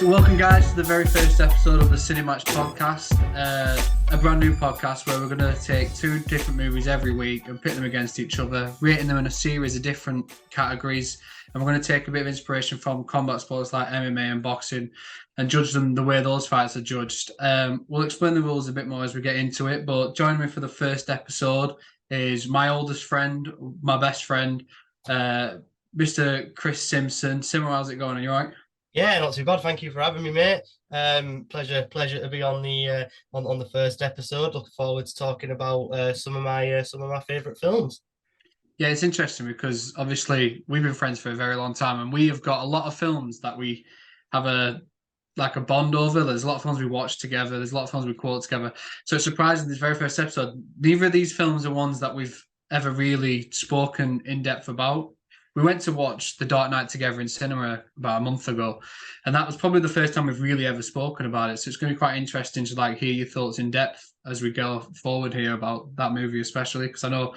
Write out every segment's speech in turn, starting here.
So welcome guys to the very first episode of the CineMatch Podcast, a brand new podcast where we're going to take two different movies every week and pit them against each other, rating them in a series of different categories, and we're going to take a bit of inspiration from combat sports like MMA and boxing and judge them the way those fights are judged. We'll explain the rules a bit more as we get into it, but joining me for the first episode is my oldest friend, my best friend, Mr. Chris Simpson. Simmer, how's it going? Are you all right? Yeah, not too bad. Thank you for having me, mate. Pleasure to be on the on the first episode. Looking forward to talking about some of my favorite films. Yeah, it's interesting because obviously we've been friends for a very long time, and we have got a lot of films that we have a bond over. There's a lot of films we watch together. There's a lot of films we quote together. So it's surprising this very first episode, neither of these films are ones that we've ever really spoken in depth about. We went to watch The Dark Knight together in cinema about a month ago, and that was probably the first time we've really ever spoken about it. So it's going to be quite interesting to hear your thoughts in depth as we go forward here about that movie, especially because I know,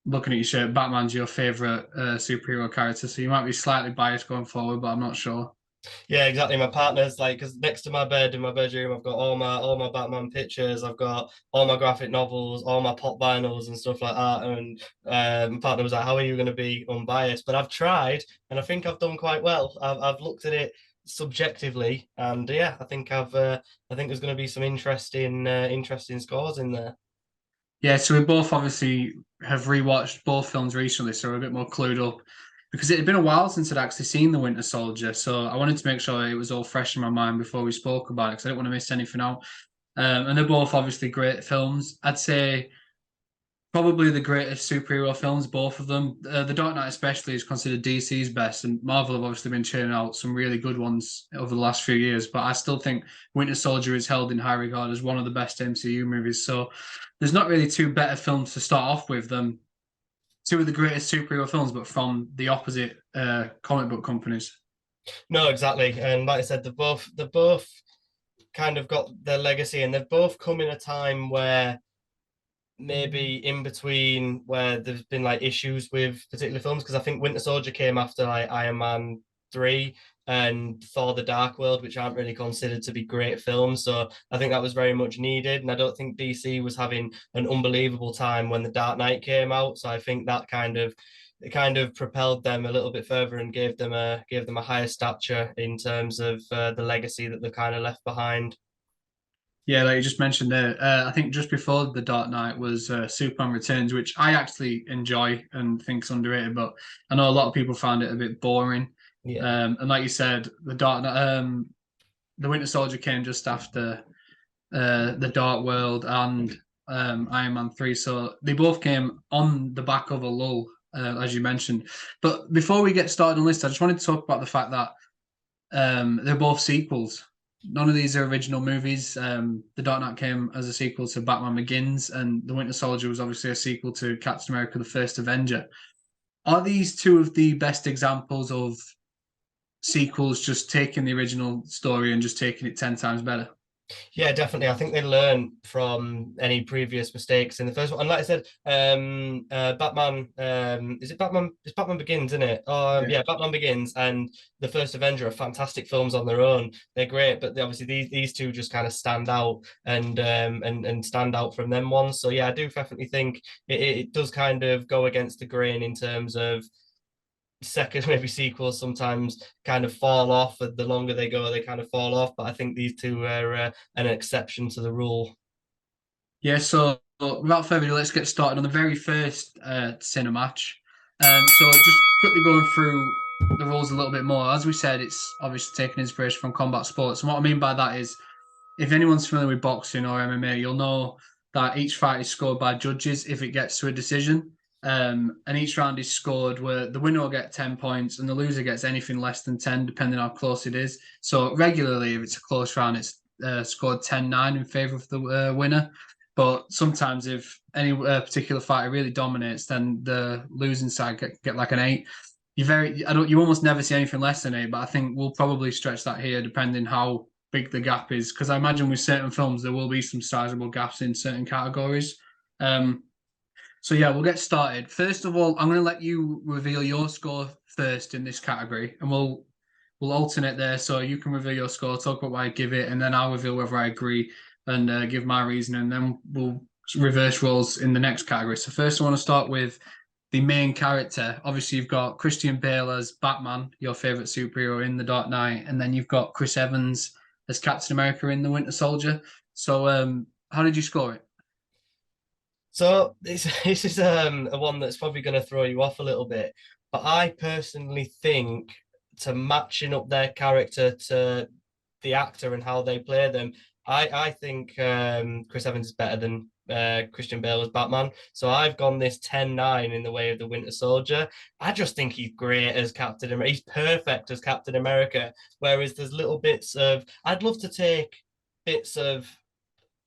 looking at your shirt, Batman's your favorite superhero character, so you might be slightly biased going forward, but I'm not sure. Yeah, exactly. My partner's because next to my bed in my bedroom, I've got all my Batman pictures. I've got all my graphic novels, all my pop vinyls and stuff like that. And my partner was like, "How are you going to be unbiased?" But I've tried, and I think I've done quite well. I've looked at it subjectively, and yeah, I think there's going to be some interesting scores in there. Yeah, so we both obviously have rewatched both films recently, so we're a bit more clued up because it had been a while since I'd actually seen The Winter Soldier. So I wanted to make sure it was all fresh in my mind before we spoke about it because I didn't want to miss anything out. And they're both obviously great films. I'd say probably the greatest superhero films, both of them. The Dark Knight especially is considered DC's best, and Marvel have obviously been churning out some really good ones over the last few years. But I still think Winter Soldier is held in high regard as one of the best MCU movies. So there's not really two better films to start off with than two of the greatest superhero films, but from the opposite comic book companies. No, exactly. And like I said, they've both kind of got their legacy, and they've both come in a time where maybe in between where there's been issues with particular films, because I think Winter Soldier came after Iron Man 3 and Thor the Dark World, which aren't really considered to be great films. So I think that was very much needed. And I don't think DC was having an unbelievable time when The Dark Knight came out. So I think that kind of propelled them a little bit further and gave them a higher stature in terms of the legacy that they've kind of left behind. Yeah, like you just mentioned there, I think just before The Dark Knight was Superman Returns, which I actually enjoy and think's underrated, but I know a lot of people found it a bit boring. Yeah. And like you said, The Winter Soldier came just after The Dark World and Iron Man 3, so they both came on the back of a lull, as you mentioned. But before we get started on this, I just wanted to talk about the fact that they're both sequels. None of these are original movies. The Dark Knight came as a sequel to Batman Begins, and The Winter Soldier was obviously a sequel to Captain America: The First Avenger. Are these two of the best examples of sequels just taking the original story and just taking it 10 times better? Yeah, definitely. I think they learn from any previous mistakes in the first one. And like I said, Batman, is it Batman? It's Batman Begins, isn't it? Yeah. Yeah, Batman Begins and The First Avenger are fantastic films on their own. They're great, but obviously these two just kind of stand out and stand out from them ones. So yeah, I do definitely think it does kind of go against the grain in terms of second maybe sequels sometimes kind of fall off, and the longer they go they kind of fall off, but I think these two are an exception to the rule. Yeah, so without further ado, let's get started on the very first CineMatch. So just quickly going through the rules a little bit more. As we said, it's obviously taking inspiration from combat sports. And what I mean by that is, if anyone's familiar with boxing or MMA, you'll know that each fight is scored by judges if it gets to a decision. And each round is scored where the winner will get 10 points and the loser gets anything less than 10, depending on how close it is. So regularly, if it's a close round, it's scored 10-9 in favour of the winner. But sometimes if any particular fighter really dominates, then the losing side get like an 8. You almost never see anything less than 8, but I think we'll probably stretch that here depending how big the gap is. Because I imagine with certain films, there will be some sizable gaps in certain categories. So yeah, we'll get started. First of all, I'm going to let you reveal your score first in this category, and we'll we'll alternate there. So you can reveal your score, talk about why I give it, and then I'll reveal whether I agree and give my reason, and then we'll reverse roles in the next category. So first, I want to start with the main character. Obviously, you've got Christian Bale as Batman, your favorite superhero in The Dark Knight, and then you've got Chris Evans as Captain America in The Winter Soldier. So, how did you score it? So this is a one that's probably going to throw you off a little bit, but I personally think to matching up their character to the actor and how they play them, I think Chris Evans is better than Christian Bale as Batman. So I've gone this 10-9 in the way of the Winter Soldier. I just think he's great as Captain America. He's perfect as Captain America. Whereas there's little bits of I'd love to take bits of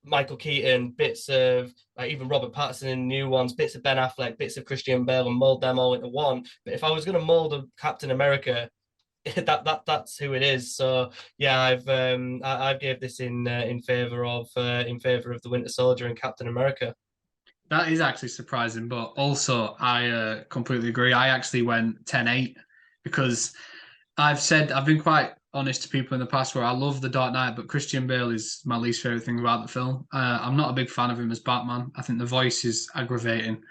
Michael Keaton, bits of like even Robert Pattinson in new ones, bits of Ben Affleck, bits of Christian Bale, and mold them all into one. But if I was going to mold a Captain America, that's who it is. So yeah, I've gave this in favor of the Winter Soldier and Captain America. That is actually surprising, but also I completely agree. I actually went 10-8 because I've been quite honest to people in the past where I love The Dark Knight, but Christian Bale is my least favorite thing about the film. I'm not a big fan of him as Batman. I think the voice is aggravating.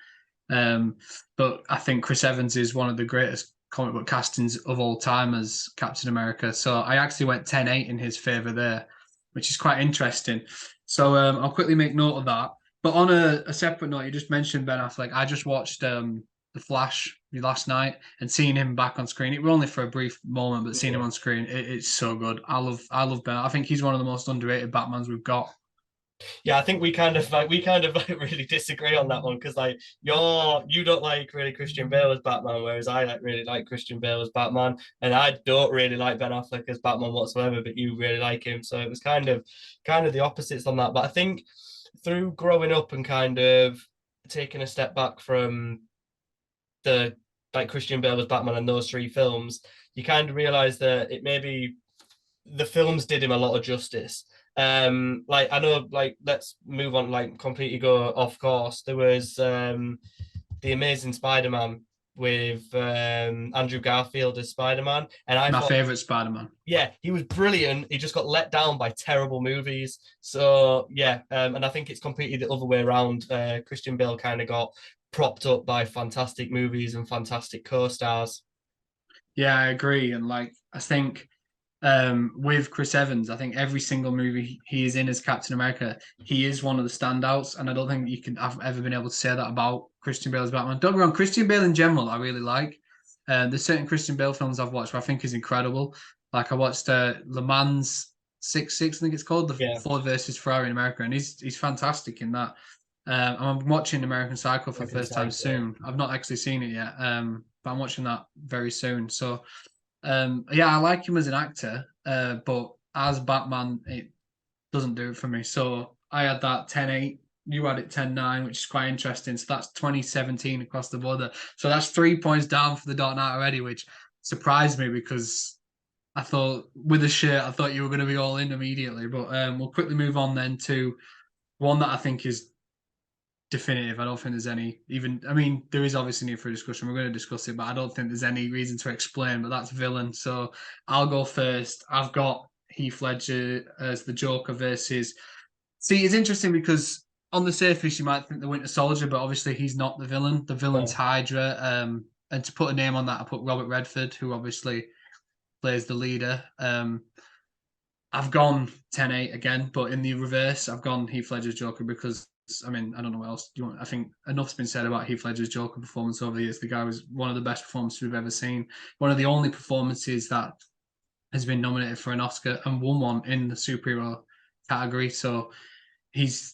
Um, but I think Chris Evans is one of the greatest comic book castings of all time as Captain America. So I actually went 10-8 in his favor there, which is quite interesting. So I'll quickly make note of that. But on a separate note, you just mentioned Ben Affleck. I just watched The Flash last night and seeing him back on screen. It was only for a brief moment, but seeing him Yeah. on screen, it's so good. I love Ben. I think he's one of the most underrated Batmans we've got. Yeah, I think we kind of like really disagree on that one because like you don't like really Christian Bale as Batman, whereas I like really like Christian Bale as Batman, and I don't really like Ben Affleck as Batman whatsoever, but you really like him, so it was kind of the opposites on that. But I think through growing up and kind of taking a step back from the like Christian Bale as Batman and those three films, you kind of realize that it maybe the films did him a lot of justice. Like I know, like let's move on, like completely go off course. There was the Amazing Spider-Man with Andrew Garfield as Spider-Man, and I My thought, favorite Spider-Man. yeah, he was brilliant. He just got let down by terrible movies. So yeah, and I think it's completely the other way around. Christian Bale kind of got propped up by fantastic movies and fantastic co-stars. Yeah, I agree. And like I think with Chris Evans, I think every single movie he is in as Captain America, he is one of the standouts. And I don't think you can have ever been able to say that about Christian Bale as Batman. Don't get me wrong, Christian Bale in general, I really like. There's certain Christian Bale films I've watched where I think is incredible. Like I watched Le Mans 66, I think it's called, the Yeah, Ford versus Ferrari in America, and he's fantastic in that. I'm watching American Psycho for the American first time Psycho. soon. I've not actually seen it yet, but I'm watching that very soon. So yeah, I like him as an actor, but as Batman, it doesn't do it for me. So I had that 10-8. You had it 10-9, which is quite interesting. So that's 2017 across the border. So that's 3 points down for the Dark Knight already, which surprised me because I thought with the shirt, I thought you were going to be all in immediately. But we'll quickly move on then to one that I think is definitive. I don't think there's any even. I mean, there is obviously need for a discussion. We're going to discuss it, but I don't think there's any reason to explain. But that's villain. So I'll go first. I've got Heath Ledger as the Joker versus. See, it's interesting because on the surface you might think the Winter Soldier, but obviously he's not the villain. The villain's No. Hydra. And to put a name on that, I put Robert Redford, who obviously plays the leader. I've gone 10-8 again, but in the reverse, I've gone Heath Ledger's Joker because I mean, I don't know what else you want. I think enough's been said about Heath Ledger's Joker performance over the years. The guy was one of the best performances we've ever seen. One of the only performances that has been nominated for an Oscar and won one in the superhero category. So he's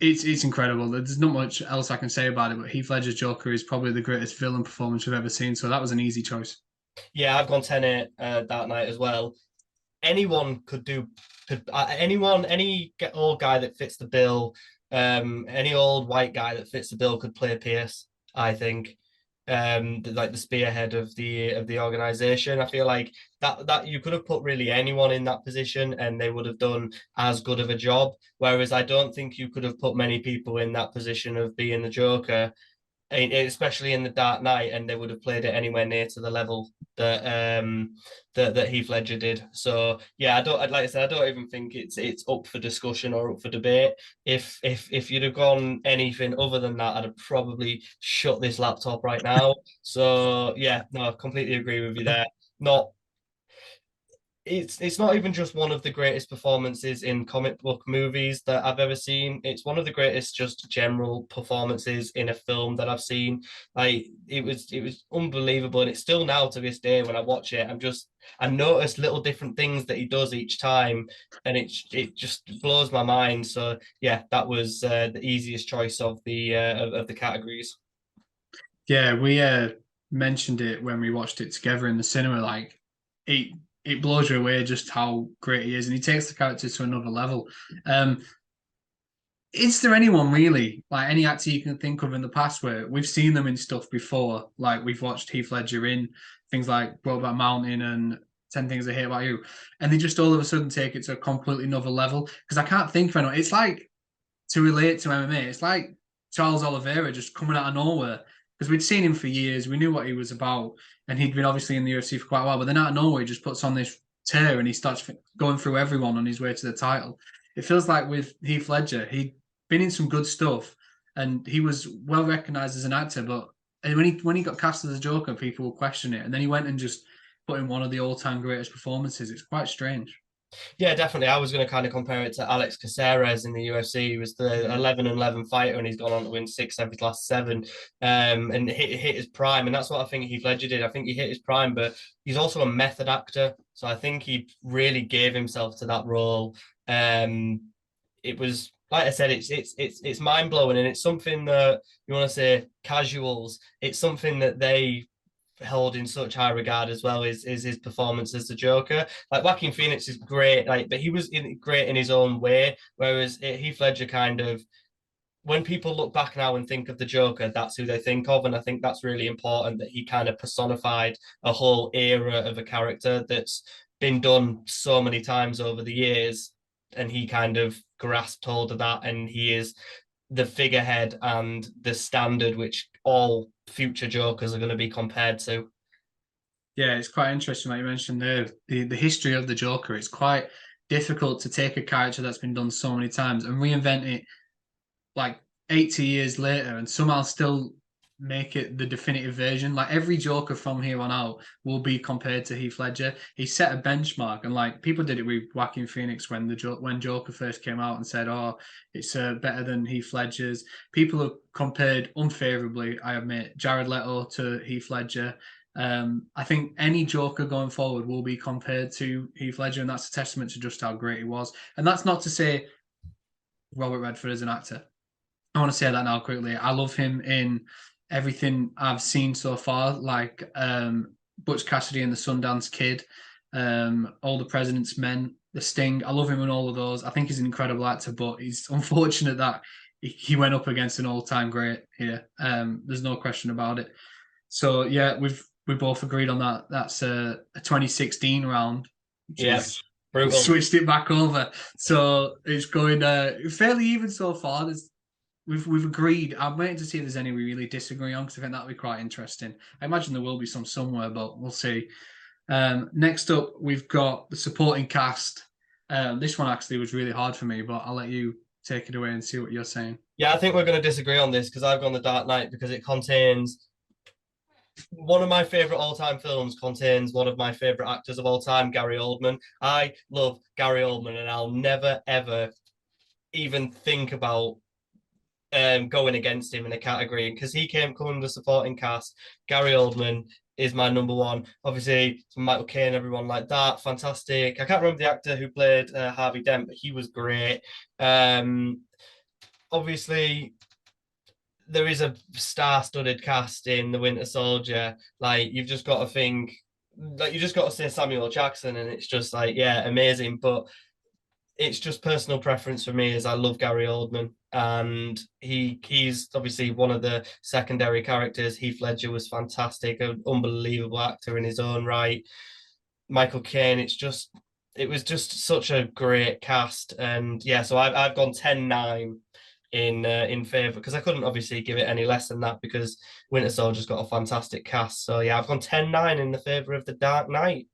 it's incredible. There's not much else I can say about it, but Heath Ledger's Joker is probably the greatest villain performance we've ever seen. So that was an easy choice. Yeah, I've gone 10-8 that night as well. Anyone could do anyone any old guy that fits the bill, any old white guy that fits the bill could play Pierce. I think, like the spearhead of the organization. I feel like that you could have put really anyone in that position and they would have done as good of a job. Whereas I don't think you could have put many people in that position of being the Joker especially in The Dark Knight, and they would have played it anywhere near to the level that Heath Ledger did. So yeah, like I said, I don't even think it's up for discussion or up for debate. If you'd have gone anything other than that, I'd have probably shut this laptop right now. So yeah, no, I completely agree with you there. Not it's not even just one of the greatest performances in comic book movies that I've ever seen. It's one of the greatest just general performances in a film that I've seen. Like it was unbelievable, and it's still now to this day when I watch it. I notice little different things that he does each time, and it just blows my mind. So yeah, that was the easiest choice of the categories. Yeah, we mentioned it when we watched it together in the cinema. Like it it blows you away just how great he is, and he takes the character to another level. Um, is there anyone really, like any actor you can think of in the past where we've seen them in stuff before? Like we've watched Heath Ledger in things like Brokeback Mountain and 10 Things I Hate About You, and they just all of a sudden take it to a completely another level. Because I can't think of anyone. It's like, to relate to MMA, it's like Charles Oliveira just coming out of nowhere. Because we'd seen him for years, we knew what he was about, and he'd been obviously in the UFC for quite a while. But then out of nowhere, he just puts on this tear and he starts going through everyone on his way to the title. It feels like with Heath Ledger, he'd been in some good stuff, and he was well recognized as an actor. But when he got cast as a Joker, people will question it, and then he went and just put in one of the all-time greatest performances. It's quite strange. Yeah, definitely. I was going to kind of compare it to Alex Caceres in the UFC. He was the 11-11 fighter, and he's gone on to win six of his last seven, and hit his prime. And that's what I think Heath Ledger did. I think he hit his prime, but he's also a method actor, so I think he really gave himself to that role. It was, like I said, it's mind blowing, and it's something that you want to say casuals. It's something that they held in such high regard as well is his performance as the Joker. Like Joaquin Phoenix is great, but he was great in his own way. Whereas Heath Ledger kind of, when people look back now and think of the Joker, that's who they think of, and I think that's really important that he kind of personified a whole era of a character that's been done so many times over the years, and he kind of grasped hold of that, and he is the figurehead and the standard which all future Jokers are going to be compared to. Yeah, it's quite interesting, like you mentioned the history of the Joker. It's quite difficult to take a character that's been done so many times and reinvent it like 80 years later and somehow still make it the definitive version. Like every Joker from here on out will be compared to Heath Ledger. He set a benchmark, and like people did it with Joaquin Phoenix when when Joker first came out and said, "Oh, it's better than Heath Ledger's." People have compared unfavorably, I admit, Jared Leto to Heath Ledger. I think any Joker going forward will be compared to Heath Ledger, and that's a testament to just how great he was. And that's not to say Robert Redford is an actor. I want to say that now quickly. I love him in everything I've seen so far, like Butch Cassidy and the Sundance Kid, All the President's Men, The Sting. I love him in all of those. I think he's an incredible actor, but he's unfortunate that he went up against an all-time great here. There's no question about it. So yeah, we both agreed on that. That's a 2016 round, which Yeah, is we brutal. switched it back over. So it's going fairly even so far. We've agreed. I'm waiting to see if there's any we really disagree on because I think that'll be quite interesting. I imagine there will be some somewhere, but we'll see. Next up, we've got the supporting cast. This one actually was really hard for me, but I'll let you take it away and see what you're saying. Yeah, I think we're going to disagree on this because I've gone The Dark Knight because it contains one of my favorite all-time films, contains one of my favorite actors of all time, Gary Oldman. I love Gary Oldman, and I'll never ever even think about going against him in a category because he came coming the supporting cast. Gary Oldman is my number one. Obviously, Michael Caine, everyone like that, fantastic. I can't remember the actor who played Harvey Dent, but he was great. Obviously, there is a star-studded cast in The Winter Soldier. Like you've just got to think, like you just got to say Samuel Jackson, and it's just like yeah, amazing. But it's just personal preference for me as I love Gary Oldman, and he's obviously one of the secondary characters. Heath Ledger was fantastic, an unbelievable actor in his own right. Michael Caine, it was just such a great cast, and yeah, so I've gone 10-9 in favor, because I couldn't obviously give it any less than that because Winter Soldier's got a fantastic cast. So yeah, I've gone 10-9 in the favor of The Dark Knight.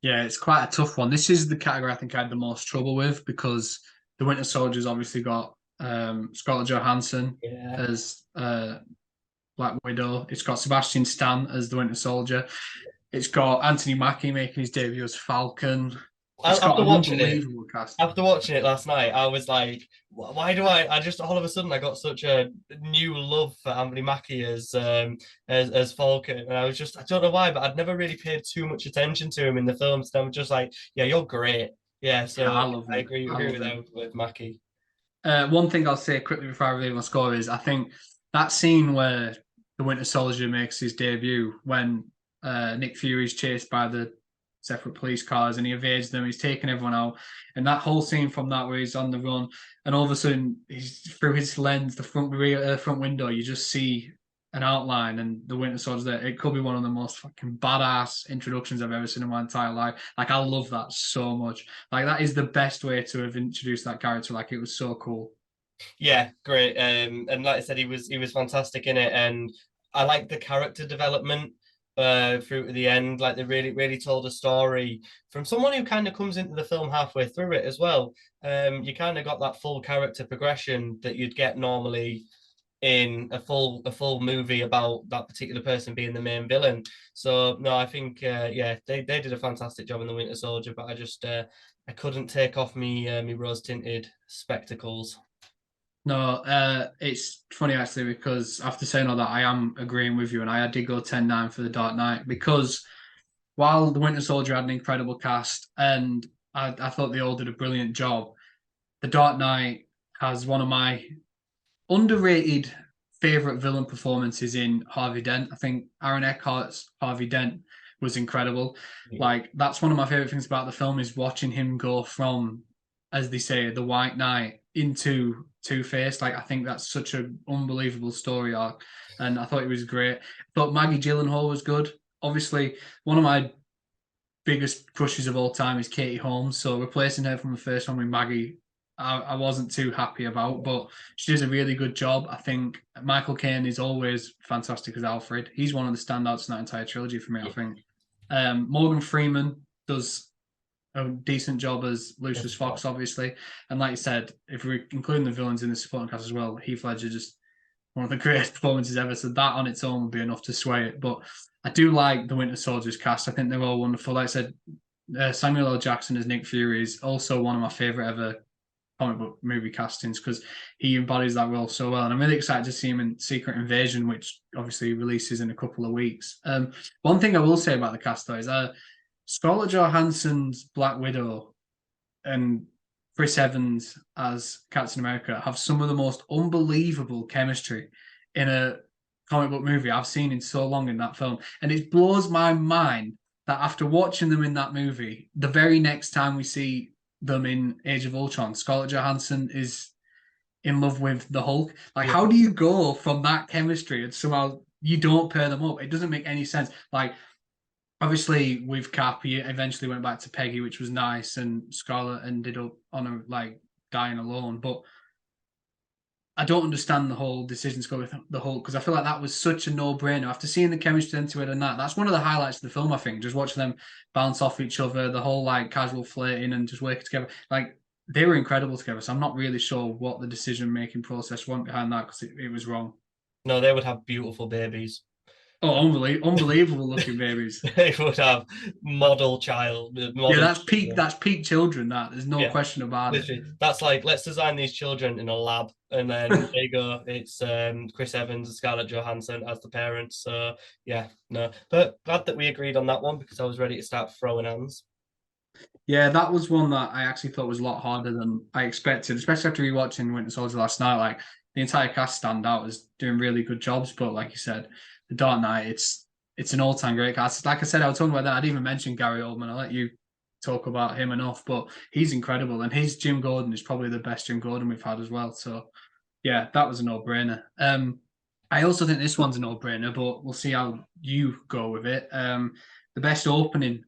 Yeah, it's quite a tough one. This is the category I think I had the most trouble with because the Winter Soldier's obviously got Scarlett Johansson Yeah. as Black Widow. It's got Sebastian Stan as the Winter Soldier. It's got Anthony Mackie making his debut as Falcon. It's got After an watching it, unbelievable cast. after watching it last night, I was like, why do I just all of a sudden I got such a new love for Anthony Mackie as Falcon, and I was just, I don't know why, but I'd never really paid too much attention to him in the films. And I'm just like, yeah, you're great. Yeah, Yeah, so I love I him. I agree love with him. that with Mackie. One thing I'll say quickly before I reveal my score is I think that scene where the Winter Soldier makes his debut when Nick Fury's chased by the separate police cars and he evades them, he's taking everyone out, and that whole scene from that where he's on the run and all of a sudden he's through his lens, the front window, you just see an outline and the Winter Soldier's there. It could be one of the most fucking badass introductions I've ever seen in my entire life. Like I love that so much. Like that is the best way to have introduced that character. Like it was so cool. Yeah, great. And like I said, he was fantastic in it, and I like the character development through to the end. Like they really told a story from someone who kind of comes into the film halfway through it as well. You kind of got that full character progression that you'd get normally in a full movie about that particular person being the main villain. So no, I think yeah, they did a fantastic job in the Winter Soldier, but I just I couldn't take off me rose tinted spectacles. No, it's funny actually because after saying all that, I am agreeing with you, and I did go 10-9 for the Dark Knight because while the Winter Soldier had an incredible cast and I thought they all did a brilliant job, the Dark Knight has one of my underrated favorite villain performances in Harvey Dent. I think Aaron Eckhart's Harvey Dent was incredible. Like that's one of my favorite things about the film is watching him go from, as they say, the White Knight into Two-Face. Like I think that's such an unbelievable story arc, and I thought it was great. But Maggie Gyllenhaal was good. Obviously, one of my biggest crushes of all time is Katie Holmes. So replacing her from the first one with Maggie, I wasn't too happy about, but she does a really good job. I think Michael Caine is always fantastic as Alfred. He's one of the standouts in that entire trilogy for me, I think. Morgan Freeman does a decent job as Lucius Fox, obviously. And like you said, if we're including the villains in the supporting cast as well, Heath Ledger just one of the greatest performances ever. So that on its own would be enough to sway it. But I do like the Winter Soldier's cast. I think they're all wonderful. Like I said, Samuel L. Jackson as Nick Fury is also one of my favorite ever comic book movie castings because he embodies that role so well. And I'm really excited to see him in Secret Invasion, which obviously releases in a couple of weeks. One thing I will say about the cast though is Scarlett Johansson's Black Widow and Chris Evans as Captain America have some of the most unbelievable chemistry in a comic book movie I've seen in so long in that film. And it blows my mind that after watching them in that movie, the very next time we see them in Age of Ultron, Scarlett Johansson is in love with the Hulk. Like, how do you go from that chemistry and somehow you don't pair them up? It doesn't make any sense. Like, obviously with Cap, he eventually went back to Peggy, which was nice, and Scarlett ended up on a like dying alone. But I don't understand the whole decision to go with the Hulk because I feel like that was such a no-brainer. After seeing the chemistry into it and that's one of the highlights of the film, I think. Just watching them bounce off each other, the whole like casual flirting and just working together. Like they were incredible together. So I'm not really sure what the decision-making process went behind that because it was wrong. No, they would have beautiful babies. Oh, unbelievable looking babies. They would have model child. Yeah, that's peak children. That there's no question about it. Literally, that's like let's design these children in a lab, and then there you go. It's Chris Evans and Scarlett Johansson as the parents. So yeah, no, but glad that we agreed on that one because I was ready to start throwing hands. Yeah, that was one that I actually thought was a lot harder than I expected, especially after rewatching Winter Soldier last night. Like the entire cast stand out as doing really good jobs, but like you said, The Dark Knight, it's an all-time great cast. Like I said, I was talking about that. I didn't even mention Gary Oldman. I'll let you talk about him enough, but he's incredible, and his Jim Gordon is probably the best Jim Gordon we've had as well. So yeah, that was a no-brainer. I also think this one's a no-brainer, but we'll see how you go with it. The best opening.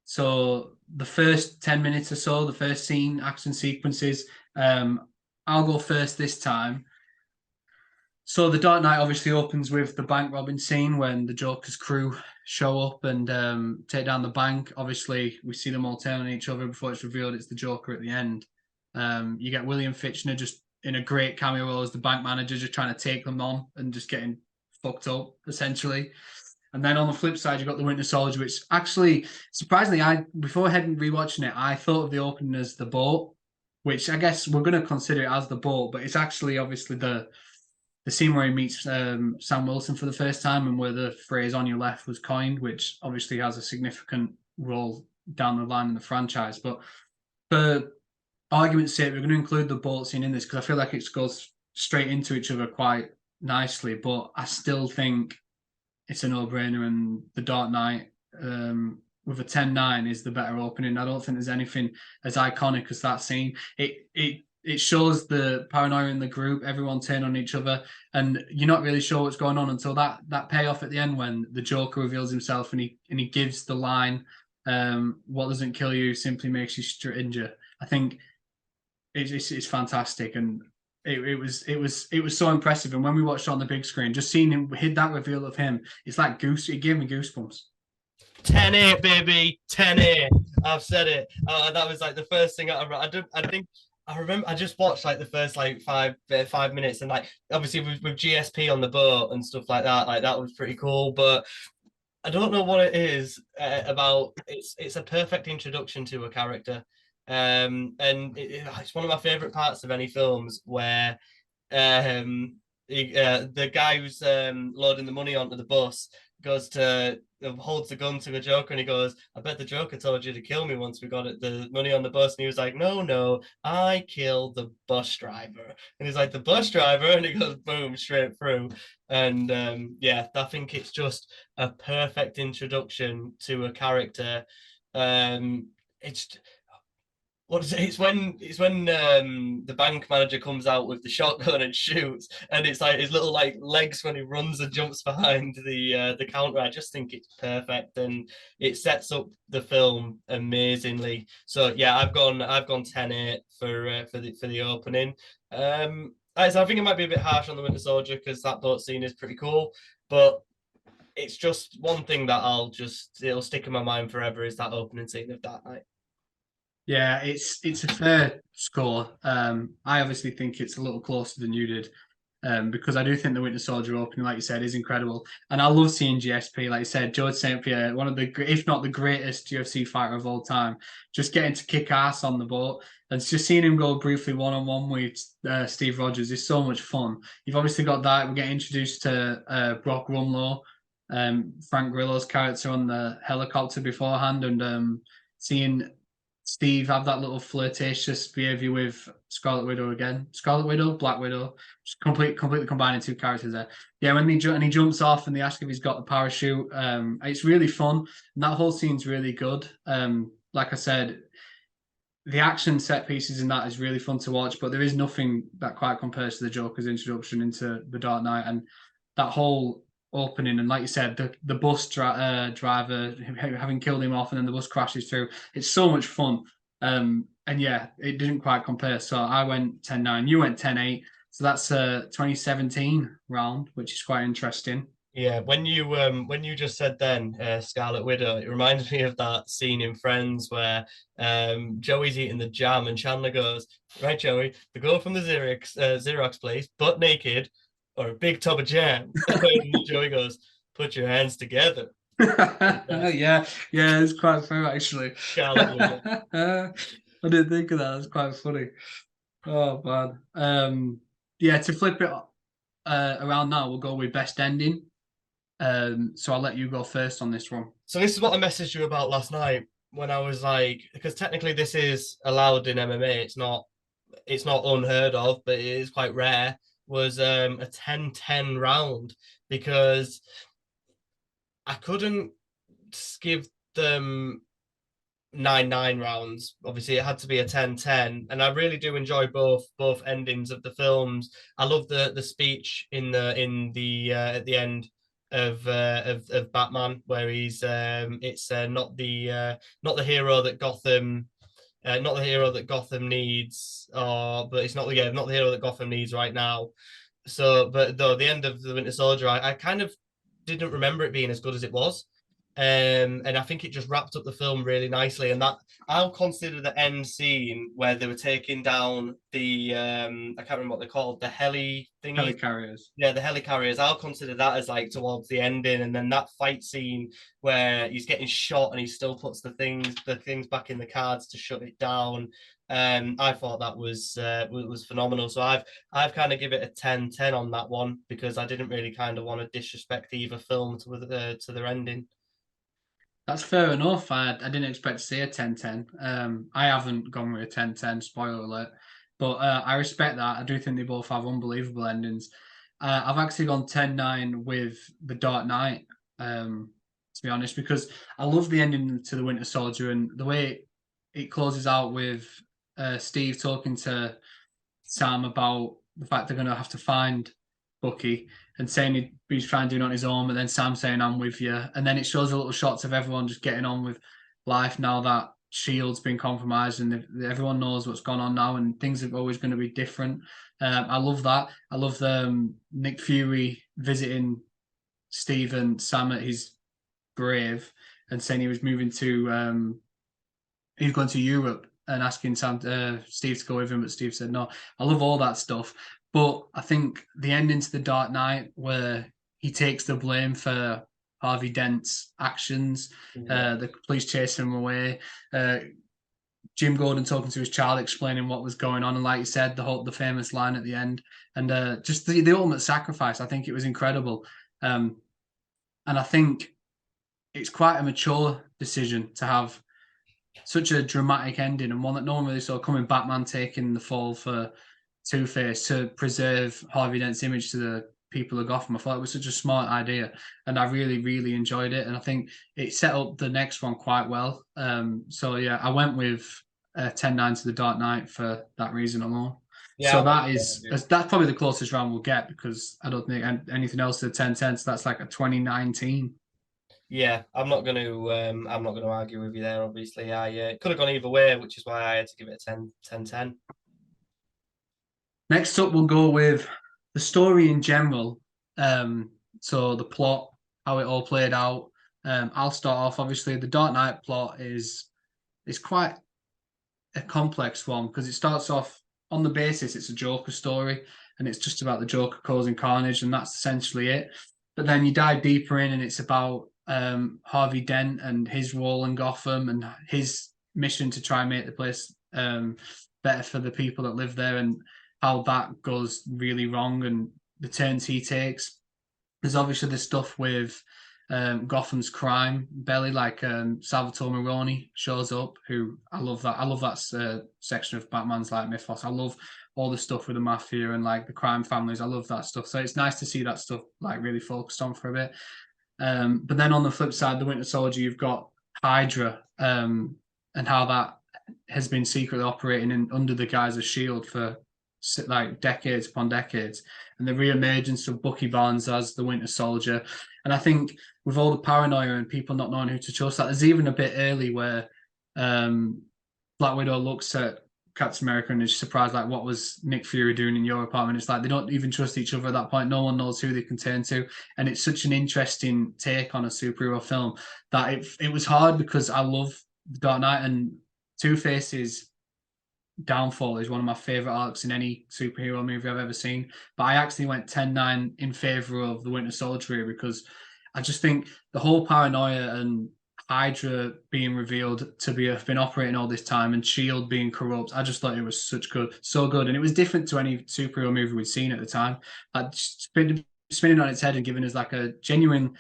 So the first 10 minutes or so, the first scene, action sequences, I'll go first this time. So the Dark Knight obviously opens with the bank robbing scene when the Joker's crew show up and take down the bank. Obviously, we see them all turn on each other before it's revealed it's the Joker at the end. You get William Fichtner just in a great cameo role as the bank manager, just trying to take them on and just getting fucked up, essentially. And then on the flip side, you've got the Winter Soldier, which actually, surprisingly, before heading rewatching it, I thought of the opening as the boat, which I guess we're going to consider it as the boat, but it's actually obviously the scene where he meets Sam Wilson for the first time and where the phrase "on your left" was coined, which obviously has a significant role down the line in the franchise. But for argument's sake, we're going to include the boat scene in this because I feel like it goes straight into each other quite nicely. But I still think it's a no-brainer, and the Dark Knight with a 10-9 is the better opening. I don't think there's anything as iconic as that scene. It shows the paranoia in the group, everyone turn on each other, and you're not really sure what's going on until that payoff at the end when the Joker reveals himself and he gives the line, "What doesn't kill you simply makes you stranger." I think it's fantastic, and it was so impressive. And when we watched it on the big screen, just seeing him hit that reveal of him, it's like it gave me goosebumps. 10-8, baby, 10-8. I've said it. That was like the first thing I think. I remember I just watched like the first like 5 minutes, and like obviously with GSP on the boat and stuff like that was pretty cool. But I don't know what it is about. It's a perfect introduction to a character, and it's one of my favorite parts of any films where the guy who's loading the money onto the bus goes to holds the gun to the Joker and he goes, "I bet the Joker told you to kill me once we got the money on the bus." And he was like, "No, I killed the bus driver." And he's like, "The bus driver?" And he goes, boom, straight through. And yeah, I think it's just a perfect introduction to a character. It's what is it? It's when the bank manager comes out with the shotgun and shoots, and it's like his little like legs when he runs and jumps behind the counter. I just think it's perfect, and it sets up the film amazingly. So yeah, I've gone 10-8 for the opening. I think it might be a bit harsh on the Winter Soldier because that boat scene is pretty cool, but it's just one thing that it'll stick in my mind forever is that opening scene of Dark Knight. Yeah, it's a fair score. I obviously think it's a little closer than you did, because I do think the Winter Soldier opening, like you said, is incredible, and I love seeing GSP. Like you said, George St. Pierre, one of the, if not the greatest UFC fighter of all time, just getting to kick ass on the boat and just seeing him go briefly one-on-one with Steve Rogers is so much fun. You've obviously got that. We get introduced to Brock Rumlow, Frank Grillo's character on the helicopter beforehand, and seeing Steve have that little flirtatious behavior with Scarlet Widow again. Scarlet Widow, Black Widow, just completely combining two characters there. Yeah, when he jumps off and they ask if he's got the parachute, it's really fun. And that whole scene's really good. Like I said, the action set pieces in that is really fun to watch, but there is nothing that quite compares to the Joker's introduction into the Dark Knight and that whole opening. And like you said, the bus driver having killed him off, and then the bus crashes through. It's so much fun. And yeah, it didn't quite compare. So I went 10-9, you went 10-8. So that's a 2017 round, which is quite interesting. Yeah, when you just said then Scarlet Widow, it reminds me of that scene in Friends where Joey's eating the jam and Chandler goes, "Right, Joey, to go from the Xerox place, butt naked, or a big tub of jam." And Joey goes, "Put your hands together." Yeah, it's quite fair actually. Scarlet Widow. I didn't think of that. That's quite funny. Oh man. Yeah, to flip it around now, we'll go with best ending. So I'll let you go first on this one. So this is what I messaged you about last night when I was like, because technically this is allowed in MMA. It's not unheard of, but it is quite rare. Was a 10-10 round because I couldn't give them 9-9 rounds. Obviously, it had to be a 10-10, and I really do enjoy both endings of the films. I love the speech in the at the end of Batman where he's it's not the hero that Gotham not the hero that Gotham needs, but it's not the hero that Gotham needs right now. So, but though the end of the Winter Soldier, I kind of didn't remember it being as good as it was. And I think it just wrapped up the film really nicely. And that I'll consider the end scene where they were taking down the I can't remember what they're called, the heli thingy. Helicarriers. Yeah, the helicarriers. I'll consider that as like towards the ending, and then that fight scene where he's getting shot and he still puts the things back in the cards to shut it down. I thought that was phenomenal. So I've kind of give it a 10/10 on that one because I didn't really kind of want to disrespect either film to their ending. That's fair enough. I didn't expect to see a 10-10. I haven't gone with a 10-10, spoiler alert. But I respect that. I do think they both have unbelievable endings. I've actually gone 10-9 with The Dark Knight, to be honest, because I love the ending to The Winter Soldier and the way it closes out with Steve talking to Sam about the fact they're going to have to find Bucky and saying he's trying to do it on his own, but then Sam saying, I'm with you. And then it shows the little shots of everyone just getting on with life now that Shield's been compromised and everyone knows what's gone on now and things are always going to be different. I love that. I love Nick Fury visiting Steve and Sam at his grave and saying he was moving to, he was going to Europe and asking Steve to go with him, but Steve said no. I love all that stuff. But I think the ending to The Dark Knight, where he takes the blame for Harvey Dent's actions, the police chasing him away, Jim Gordon talking to his child, explaining what was going on, and like you said, the famous line at the end, and just the ultimate sacrifice. I think it was incredible, and I think it's quite a mature decision to have such a dramatic ending and one that no one really saw coming. Batman taking the fall for Two-Face to preserve Harvey Dent's image to the people of Gotham. I thought it was such a smart idea and I really, really enjoyed it. And I think it set up the next one quite well. So yeah, I went with 10-9 to The Dark Knight for that reason alone. Yeah, so that's probably the closest round we'll get because I don't think anything else to 10-10. So that's like a 2019. Yeah, I'm not going to argue with you there. Obviously, I could have gone either way, which is why I had to give it a 10/10. Next up, we'll go with the story in general. So the plot, how it all played out. I'll start off. Obviously, the Dark Knight plot is quite a complex one because it starts off on the basis it's a Joker story and it's just about the Joker causing carnage and that's essentially it. But then you dive deeper in and it's about Harvey Dent and his role in Gotham and his mission to try and make the place better for the people that live there and how that goes really wrong and the turns he takes. There's obviously the stuff with Gotham's crime belly, like Salvatore Maroni shows up, who I love that. I love that section of Batman's like mythos. I love all the stuff with the mafia and like the crime families. I love that stuff. So it's nice to see that stuff like really focused on for a bit. But then on the flip side, the Winter Soldier, you've got Hydra and how that has been secretly operating under the guise of S.H.I.E.L.D. for like decades upon decades, and the re-emergence of Bucky Barnes as the Winter Soldier. And I think with all the paranoia and people not knowing who to trust, that there's even a bit early where Black Widow looks at Captain America and is surprised, like, what was Nick Fury doing in your apartment? It's like they don't even trust each other at that point. No one knows who they can turn to. And it's such an interesting take on a superhero film that it was hard because I love The Dark Knight and Two-Face's downfall is one of my favorite arcs in any superhero movie I've ever seen. But I actually went 10-9 in favor of the Winter Soldier because I just think the whole paranoia and Hydra being revealed to have been operating all this time and S.H.I.E.L.D. being corrupt, I just thought it was so good. And it was different to any superhero movie we'd seen at the time. Like spinning on its head and giving us like a genuinely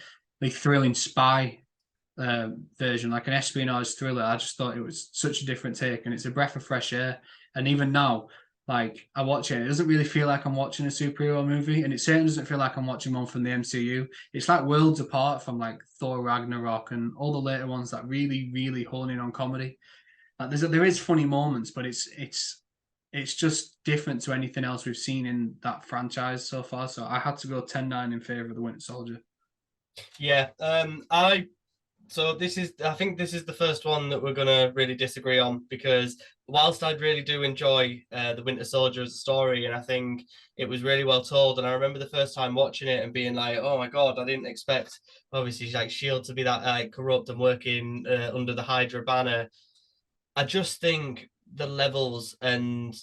thrilling spy version, like an espionage thriller. I just thought it was such a different take and it's a breath of fresh air. And even now, like I watch it doesn't really feel like I'm watching a superhero movie, and it certainly doesn't feel like I'm watching one from the MCU. It's like worlds apart from like Thor Ragnarok and all the later ones that really, really hone in on comedy. Like there is funny moments, but it's just different to anything else we've seen in that franchise so far. So I had to go 10-9 in favor of the Winter Soldier. Yeah, So I think this is the first one that we're gonna really disagree on, because whilst I really do enjoy the Winter Soldier as a story, and I think it was really well told, and I remember the first time watching it and being like, oh my god, I didn't expect obviously like Shield to be that corrupt and working under the Hydra banner. I just think the levels and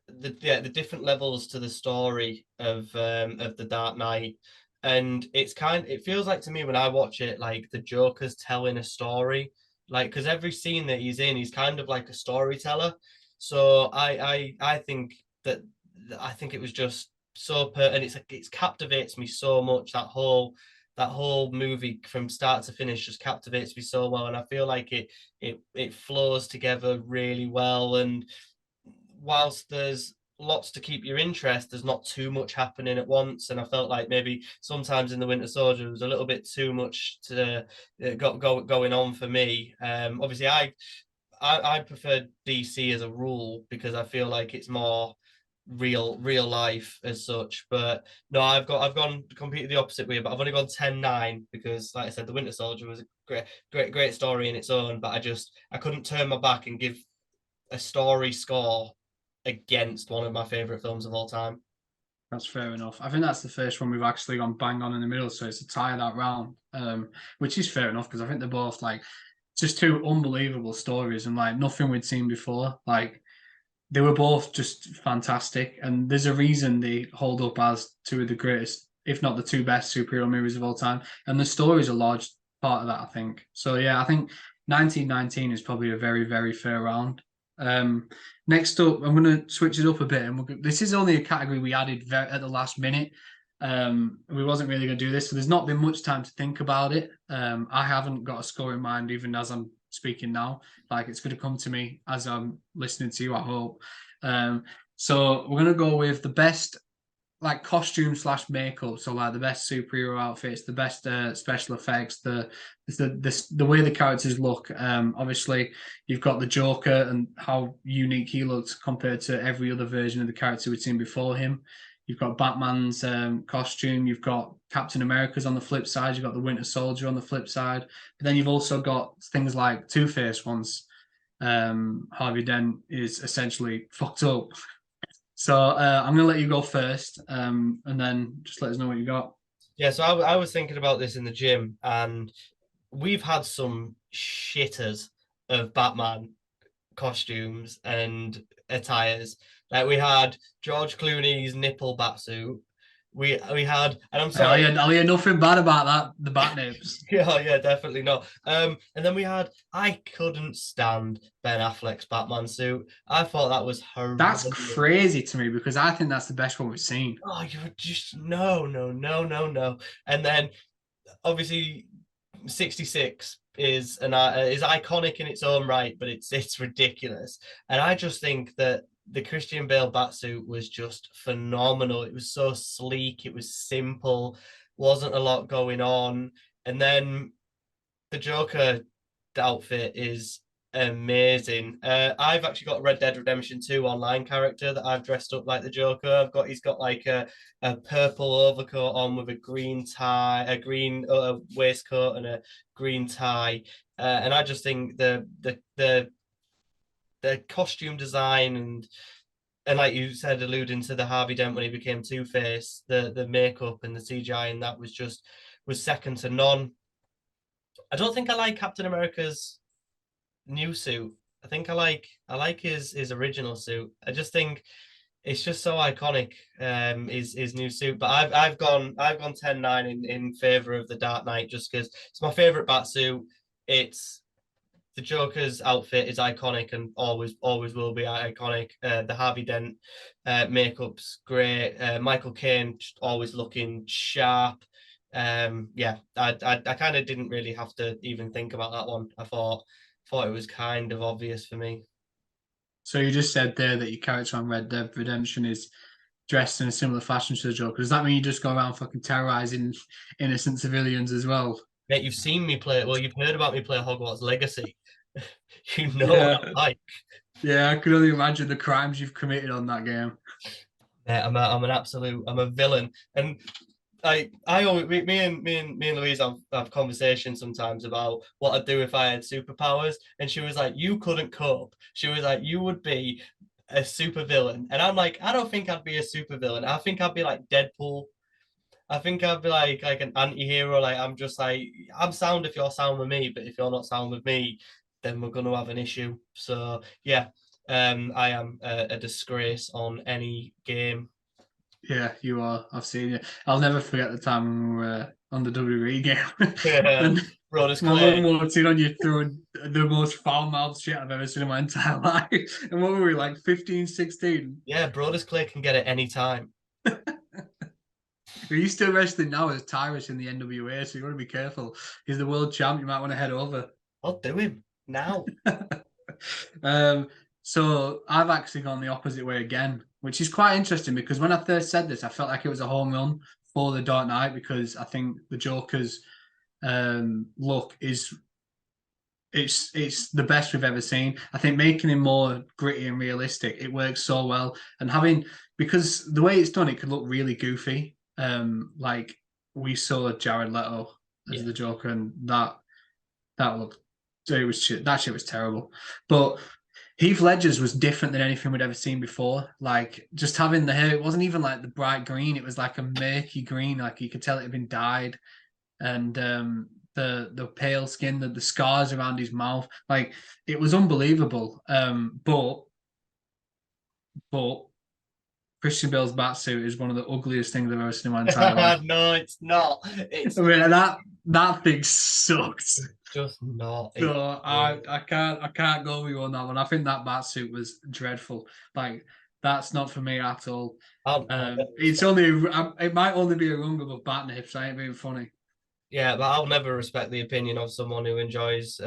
the different levels to the story of the Dark Knight, and it feels like to me when I watch it like the Joker's telling a story, like because every scene that he's in, he's kind of like a storyteller. So I think that I think it was just and it's captivates me so much. That whole movie from start to finish just captivates me so well, and I feel like it flows together really well. And whilst there's lots to keep your interest, there's not too much happening at once. And I felt like maybe sometimes in the Winter Soldier there was a little bit too much to going on for me. Obviously, I prefer DC as a rule because I feel like it's more real life as such. But no, I've gone completely the opposite way, but I've only gone 10-9 because like I said, the Winter Soldier was a great story in its own, but I couldn't turn my back and give a story score against one of my favorite films of all time. That's fair enough. I think that's the first one we've actually gone bang on in the middle, so it's a tie that round, which is fair enough because I think they're both like just two unbelievable stories and like nothing we'd seen before. Like they were both just fantastic, and there's a reason they hold up as two of the greatest, if not the two best superhero movies of all time. And the story is a large part of that, I think. So yeah, I think 1919 is probably a very fair round. Um, Next up, I'm going to switch it up a bit, and this is only a category we added at the last minute. We wasn't really going to do this, so there's not been much time to think about it. I haven't got a score in mind, even as I'm speaking now. Like it's going to come to me as I'm listening to you, I hope. So we're going to go with the best like costume slash makeup, so like the best superhero outfits, the best special effects, the way the characters look. Obviously, you've got the Joker and how unique he looks compared to every other version of the character we've seen before him. You've got Batman's costume. You've got Captain America's on the flip side. You've got the Winter Soldier on the flip side. But then you've also got things like Two-Face ones. Harvey Dent is essentially fucked up. So I'm going to let you go first, and then just let us know what you got. Yeah, so I was thinking about this in the gym, and we've had some shitters of Batman costumes and attires. Like we had George Clooney's nipple batsuit. We had, and I'm sorry, I'll hear nothing bad about that. The bat nips. yeah, definitely not. And then we had, I couldn't stand Ben Affleck's Batman suit. I thought that was That's horrendous. crazy to me because I think that's the best one we've seen. Oh, you're just no. And then obviously 66 is iconic in its own right, but it's ridiculous. And I just think that the Christian Bale batsuit was just phenomenal. It was so sleek, it was simple, wasn't a lot going on. And then the Joker outfit is amazing. I've actually got Red Dead Redemption 2 online character that I've dressed up like the Joker. He's got like a purple overcoat on with a green tie, a green waistcoat and a green tie. And I just think the costume design and like you said, alluding to the Harvey Dent when he became Two-Face, the makeup and the CGI and that was second to none. I don't think I like Captain America's new suit. I think I like his original suit. I just think it's just so iconic. His new suit. But I've gone 10-9 in favor of the Dark Knight just because it's my favorite bat suit. It's the Joker's outfit is iconic and always will be iconic. The Harvey Dent makeup's great. Michael Caine always looking sharp. Yeah, I kind of didn't really have to even think about that one. I thought it was kind of obvious for me. So you just said there that your character on Red Dead Redemption is dressed in a similar fashion to the Joker. Does that mean you just go around fucking terrorizing innocent civilians as well? Mate, you've seen me play. Well, you've heard about me play Hogwarts Legacy. You know what Yeah. I'm like. Yeah, I could only imagine the crimes you've committed on that game. Mate, I'm a villain, and Me and Louise have conversations sometimes about what I'd do if I had superpowers, and she was like, "You couldn't cope." She was like, "You would be a supervillain," and I'm like, "I don't think I'd be a supervillain. I think I'd be like Deadpool. I think I'd be like an anti-hero. Like I'm just like I'm sound if you're sound with me, but if you're not sound with me, then we're gonna have an issue." So yeah, I am a disgrace on any game. Yeah, you are. I've seen you. I'll never forget the time when we were on the WWE game. Yeah, And Brodus my mum Clay. walked in on you throwing the most foul-mouthed shit I've ever seen in my entire life. And what were we, like 15, 16? Yeah, Brodus Clay can get it any time. Are you still wrestling now as Tyrus in the NWA? So you want to be careful. He's the world champ. You might want to head over. I'll do him now. um, so I've actually gone the opposite way again, which is quite interesting because when I first said this, I felt like it was a home run for the Dark Knight because I think the Joker's look is it's the best we've ever seen. I think making him more gritty and realistic, it works so well. And having because the way it's done, it could look really goofy. Like we saw Jared Leto as Yeah. the Joker, and that looked that shit was terrible. But Heath Ledger's was different than anything we'd ever seen before. Like just having the hair, it wasn't even like the bright green; it was like a murky green. Like you could tell it had been dyed, and the pale skin, the scars around his mouth, like it was unbelievable. But Christian Bale's batsuit is one of the ugliest things I've ever seen in my entire life. No, it's not. It's I mean that thing sucks. just not. So I can't go with you on that one. I think that batsuit was dreadful. Like that's not for me at all. It's only it might only be a rung above bat nips. I ain't being funny. Yeah, but I'll never respect the opinion of someone who enjoys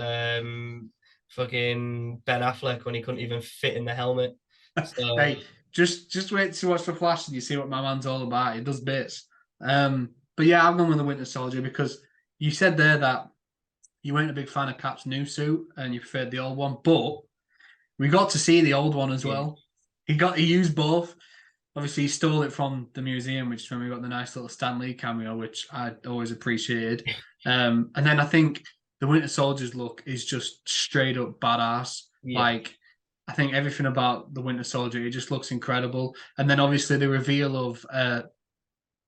fucking Ben Affleck when he couldn't even fit in the helmet. So Hey, just wait to watch the Flash and you see what my man's all about. He does bits. But yeah, I'm going with the Winter Soldier because you said there that you weren't a big fan of Cap's new suit and you preferred the old one, but we got to see the old one as yeah. well. He used both. Obviously, he stole it from the museum, which is when we got the nice little Stan Lee cameo, which I always appreciated. And then I think the Winter Soldier's look is just straight up badass. Yeah. Like, I think everything about the Winter Soldier, it just looks incredible. And then obviously the reveal of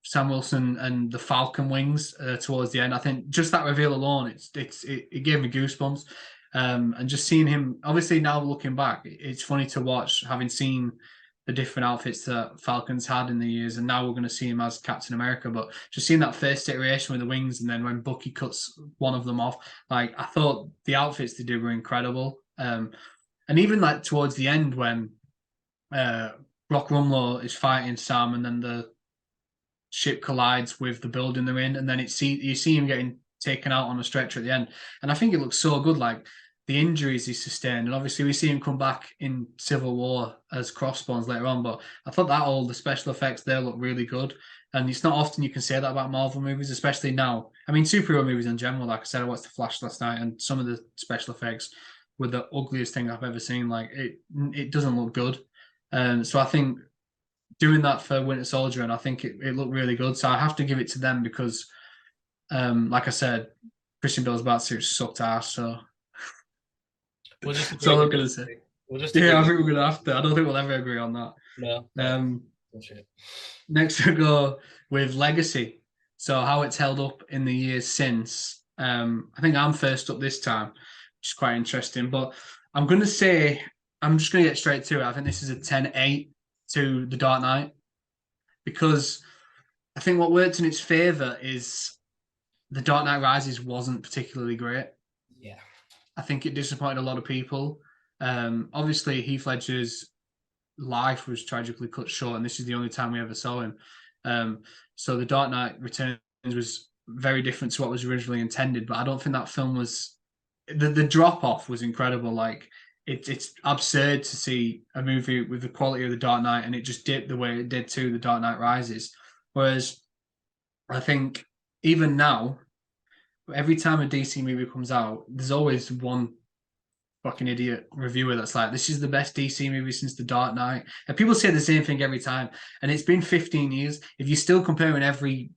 Sam Wilson and the Falcon wings towards the end. I think just that reveal alone, it gave me goosebumps. And just seeing him, obviously now looking back, it's funny to watch, having seen the different outfits that Falcons had in the years, and now we're going to see him as Captain America. But just seeing that first iteration with the wings, and then when Bucky cuts one of them off, like I thought the outfits they did were incredible. And even like towards the end when Brock Rumlow is fighting Sam, and then the ship collides with the building they're in, and then you see him getting taken out on a stretcher at the end, and I think it looks so good. Like the injuries he sustained, and obviously we see him come back in Civil War as Crossbones later on. But I thought that all the special effects there look really good, and it's not often you can say that about Marvel movies, especially now. I mean, superhero movies in general. Like I said, I watched The Flash last night, and some of the special effects were the ugliest thing I've ever seen. Like it doesn't look good. So I think doing that for Winter Soldier, and I think it looked really good. So I have to give it to them because, like I said, Christian Bale's batsuit sucked ass. So we'll just that's all I'm gonna say. We'll just Yeah, I think we're gonna have to. I don't think we'll ever agree on that. No. Next we go with Legacy. So how it's held up in the years since. I think I'm first up this time, which is quite interesting. But I'm gonna say I'm just gonna get straight to it. I think this is a 10-8 to The Dark Knight because I think what worked in its favor is The Dark Knight Rises wasn't particularly great. Yeah. I think it disappointed a lot of people. Obviously, Heath Ledger's life was tragically cut short, and this is the only time we ever saw him. So The Dark Knight Returns was very different to what was originally intended, but I don't think that film was... The drop-off was incredible. Like, it's absurd to see a movie with the quality of The Dark Knight and it just dipped the way it did to The Dark Knight Rises. Whereas I think even now, every time a DC movie comes out, there's always one fucking idiot reviewer that's like, this is the best DC movie since The Dark Knight. And people say the same thing every time. And it's been 15 years. If you're still comparing every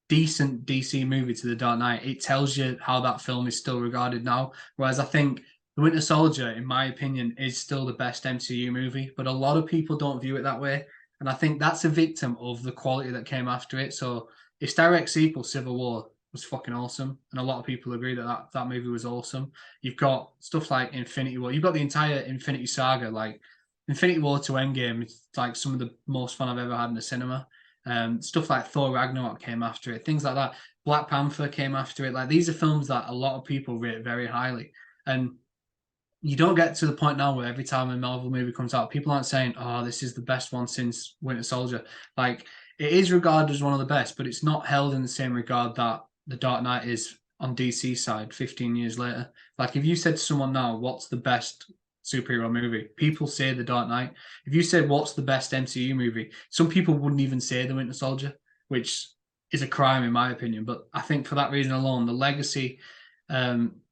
decent DC movie to The Dark Knight, it tells you how that film is still regarded now. Whereas I think The Winter Soldier, in my opinion, is still the best MCU movie, but a lot of people don't view it that way. And I think that's a victim of the quality that came after it. So its direct sequel, Civil War, was fucking awesome. And a lot of people agree that movie was awesome. You've got stuff like Infinity War. You've got the entire Infinity Saga, like Infinity War to Endgame. It's like some of the most fun I've ever had in the cinema. Stuff like Thor Ragnarok came after it, things like that. Black Panther came after it. Like these are films that a lot of people rate very highly, and you don't get to the point now where every time a Marvel movie comes out, people aren't saying, "Oh, this is the best one since Winter Soldier." Like it is regarded as one of the best, but it's not held in the same regard that The Dark Knight is on DC side 15 years later. Like if you said to someone now, "What's the best superhero movie?" People say The Dark Knight. If you said, "What's the best MCU movie?" some people wouldn't even say The Winter Soldier, which is a crime in my opinion. But I think for that reason alone, the legacy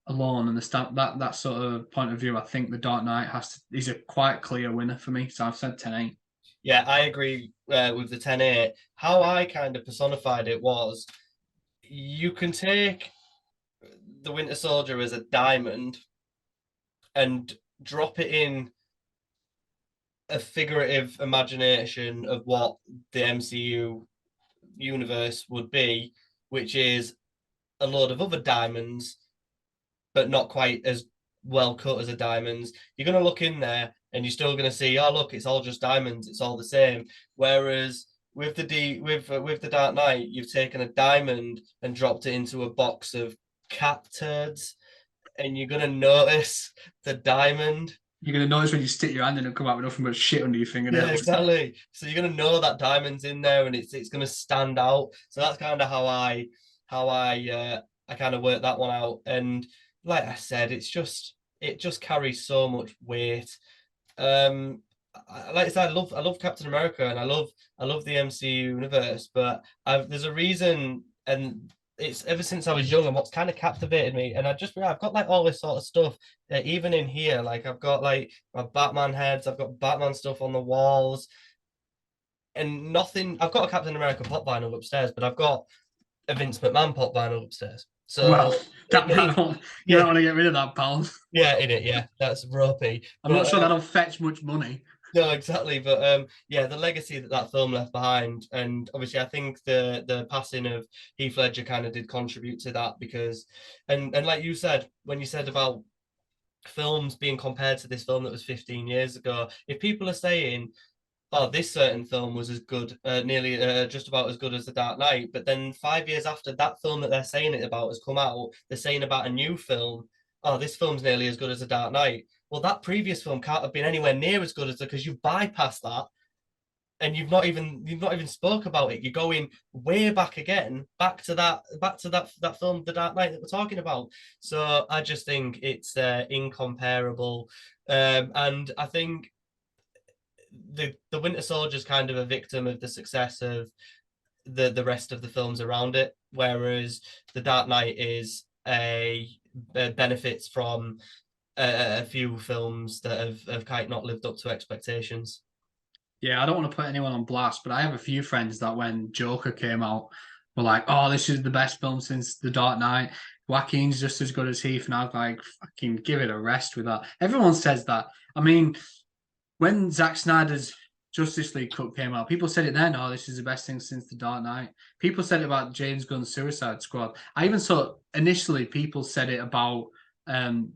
alone and that sort of point of view, I think The Dark Knight is a quite clear winner for me. So I've said 10-8. Yeah, I agree with the 10-8. How I kind of personified it was you can take the Winter Soldier as a diamond and drop it in a figurative imagination of what the MCU universe would be, which is a load of other diamonds, but not quite as well cut as a diamonds. You're going to look in there and you're still going to see, oh look, it's all just diamonds. It's all the same. Whereas with the Dark Knight, you've taken a diamond and dropped it into a box of cat turds, and you're going to notice the diamond. You're gonna notice when you stick your hand in and come out with nothing but shit under your fingernails. Yeah, exactly. So you're gonna know that diamond's in there, and it's gonna stand out. So that's kind of how I kind of worked that one out. And like I said, it just carries so much weight. Like I said, I love Captain America, and I love the MCU universe, but there's a reason, and it's ever since I was young and what's kind of captivated me. And I've got like all this sort of stuff, even in here. Like I've got like my Batman heads, I've got Batman stuff on the walls, and nothing. I've got a Captain America pop vinyl upstairs, but I've got a Vince McMahon pop vinyl upstairs. So Well, it you makes, don't yeah, want to get rid of that, pal. yeah, in it, yeah, that's ropey. I'm not But sure that'll fetch much money. no, exactly. But yeah, the legacy that film left behind, and obviously, I think the passing of Heath Ledger kind of did contribute to that because, and like you said when you said about films being compared to this film that was 15 years ago, if people are saying, "Oh, this certain film was as good, nearly just about as good as The Dark Knight," but then 5 years after that film that they're saying it about has come out, they're saying about a new film, "Oh, this film's nearly as good as The Dark Knight." Well, that previous film can't have been anywhere near as good as it because you bypassed that and you've not even spoke about it. You're going way back again, back to that film, The Dark Knight that we're talking about. So I just think it's incomparable, and I think the Winter Soldier is kind of a victim of the success of the rest of the films around it, whereas the Dark Knight is a benefits from a few films that have kind of not lived up to expectations. Yeah, I don't want to put anyone on blast, but I have a few friends that when Joker came out were like, "Oh, this is the best film since The Dark Knight. Joaquin's just as good as Heath." And I was like, "Fucking give it a rest with that." Everyone says that. I mean, when Zack Snyder's Justice League cut came out, people said it then, "Oh, this is the best thing since The Dark Knight." People said it about James Gunn's Suicide Squad. I even saw initially people said it about um,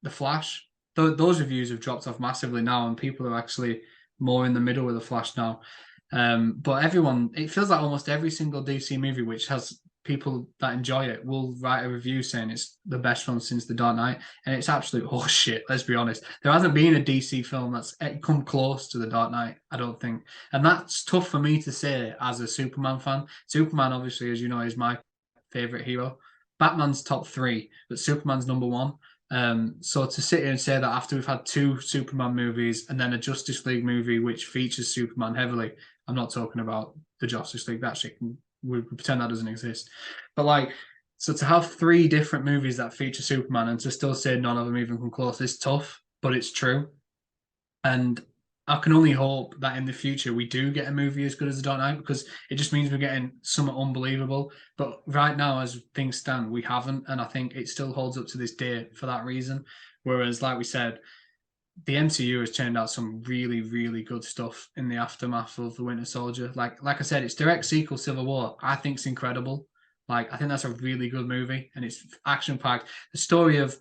The Flash. Those reviews have dropped off massively now, and people are actually more in the middle with The Flash now. But everyone, it feels like almost every single DC movie which has people that enjoy it will write a review saying it's the best one since The Dark Knight, and it's absolute horseshit. Let's be honest. There hasn't been a DC film that's come close to The Dark Knight, I don't think, and that's tough for me to say as a Superman fan. Superman, obviously, as you know, is my favorite hero. Batman's top three, but Superman's number one. So to sit here and say that after we've had two Superman movies and then a Justice League movie which features Superman heavily, I'm not talking about the Justice League. That shit we pretend that doesn't exist. But like, so to have three different movies that feature Superman and to still say none of them even come close is tough, but it's true. And I can only hope that in the future we do get a movie as good as The Dark Knight, because it just means we're getting something unbelievable. But right now, as things stand, we haven't, and I think it still holds up to this day for that reason. Whereas, like we said, the MCU has turned out some really, really good stuff in the aftermath of The Winter Soldier. Like I said, its direct sequel, Civil War, I think it's incredible. Like, I think that's a really good movie, and it's action packed. The story of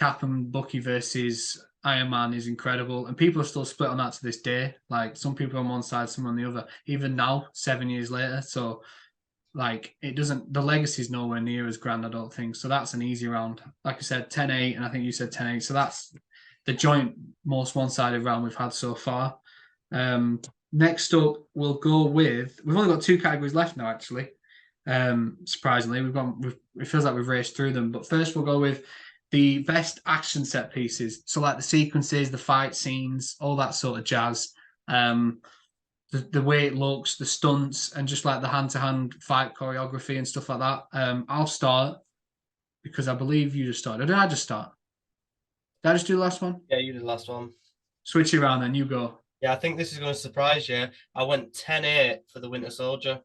Cap and Bucky versus Iron Man is incredible, and people are still split on that to this day. Like, some people are on one side, some on the other, even now, 7 years later. So, like, it doesn't, the legacy is nowhere near as grand, I don't think. So that's an easy round. Like I said, 10-8, and I think you said 10-8. So that's the joint most one-sided round we've had so far. Next up, we'll go with, we've only got 2 categories left now, actually. Surprisingly, it feels like we've raced through them. But first, we'll go with the best action set pieces. So, like the sequences, the fight scenes, all that sort of jazz. The way it looks, the stunts, and just like the hand-to-hand fight choreography and stuff like that. I'll start because I believe you just started. Or did I just start? Did I just do the last one? Yeah, you did the last one. Switch it around then, you go. Yeah, I think this is going to surprise you. I went 10-8 for The Winter Soldier.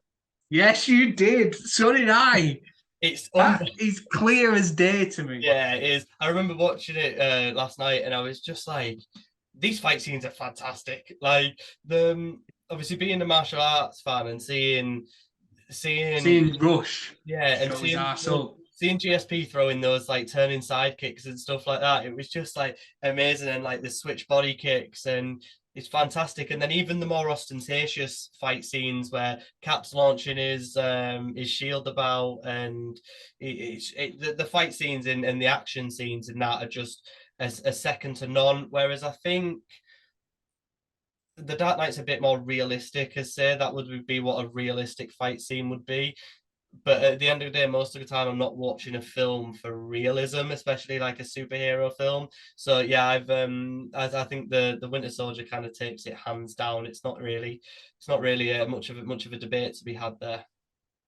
Yes, you did. So did I. That is clear as day to me. Yeah, it is. I remember watching it last night, and I was just like, these fight scenes are fantastic. Like, obviously being a martial arts fan and seeing Rush. Yeah, and seeing GSP throwing those like turning side kicks and stuff like that, it was just like amazing. And like the switch body kicks, and it's fantastic. And then even the more ostentatious fight scenes where Cap's launching his shield about, and the fight scenes and the action scenes in that are just a second to none. Whereas I think the Dark Knight's a bit more realistic, as say that would be what a realistic fight scene would be. But at the end of the day, most of the time I'm not watching a film for realism, especially like a superhero film. So yeah, I think the Winter Soldier kind of takes it hands down. It's not really much of a debate to be had there.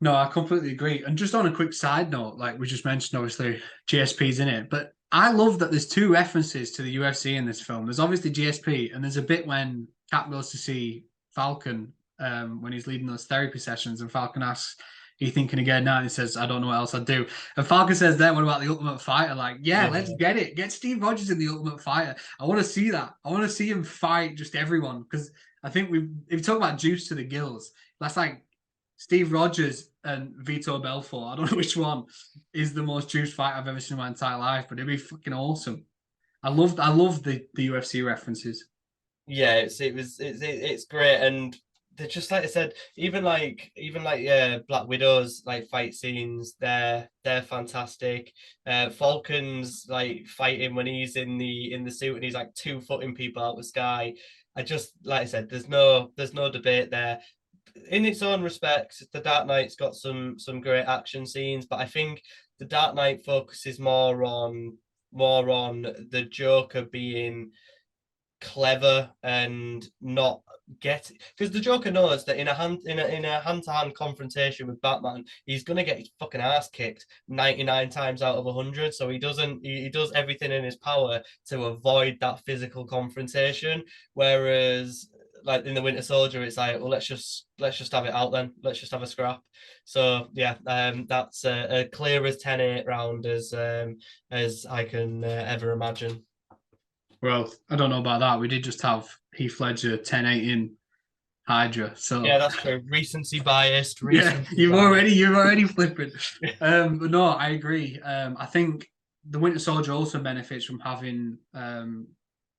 No, I completely agree. And just on a quick side note, like we just mentioned, obviously GSP's in it, but I love that there's 2 references to the UFC in this film. There's obviously GSP, and there's a bit when Cap goes to see Falcon when he's leading those therapy sessions, and Falcon asks, "Are you thinking again now?" And he says, "I don't know what else I'd do." And Falcon says, "Then what about the Ultimate Fighter?" Like, yeah, let's get it. Get Steve Rogers in the Ultimate Fighter. I want to see that. I want to see him fight just everyone, because I think if you talk about juice to the gills, that's like Steve Rogers and Vito Belfort. I don't know which one is the most juice fight I've ever seen in my entire life, but it'd be fucking awesome. I love the UFC references. Yeah, it's great, and they're just like I said, even like Black Widow's like fight scenes, they're fantastic. Falcon's like fighting when he's in the suit and he's like 2-footing people out the sky. I just, like I said, there's no debate there. In its own respects, the Dark Knight's got some great action scenes, but I think the Dark Knight focuses more on the Joker being clever and not get, because the Joker knows that in a hand-to-hand confrontation with Batman, he's gonna get his fucking ass kicked 99 times out of 100. So he does everything in his power to avoid that physical confrontation. Whereas like in the Winter Soldier, it's like, well, let's just have it out then. Let's just have a scrap. So yeah, that's a clear as 10-8 round as I can ever imagine. Well, I don't know about that. We did just have Heath Ledger 10-8 in Hydra. So yeah, that's true. Recency biased. You're already flipping. But no, I agree. I think the Winter Soldier also benefits from having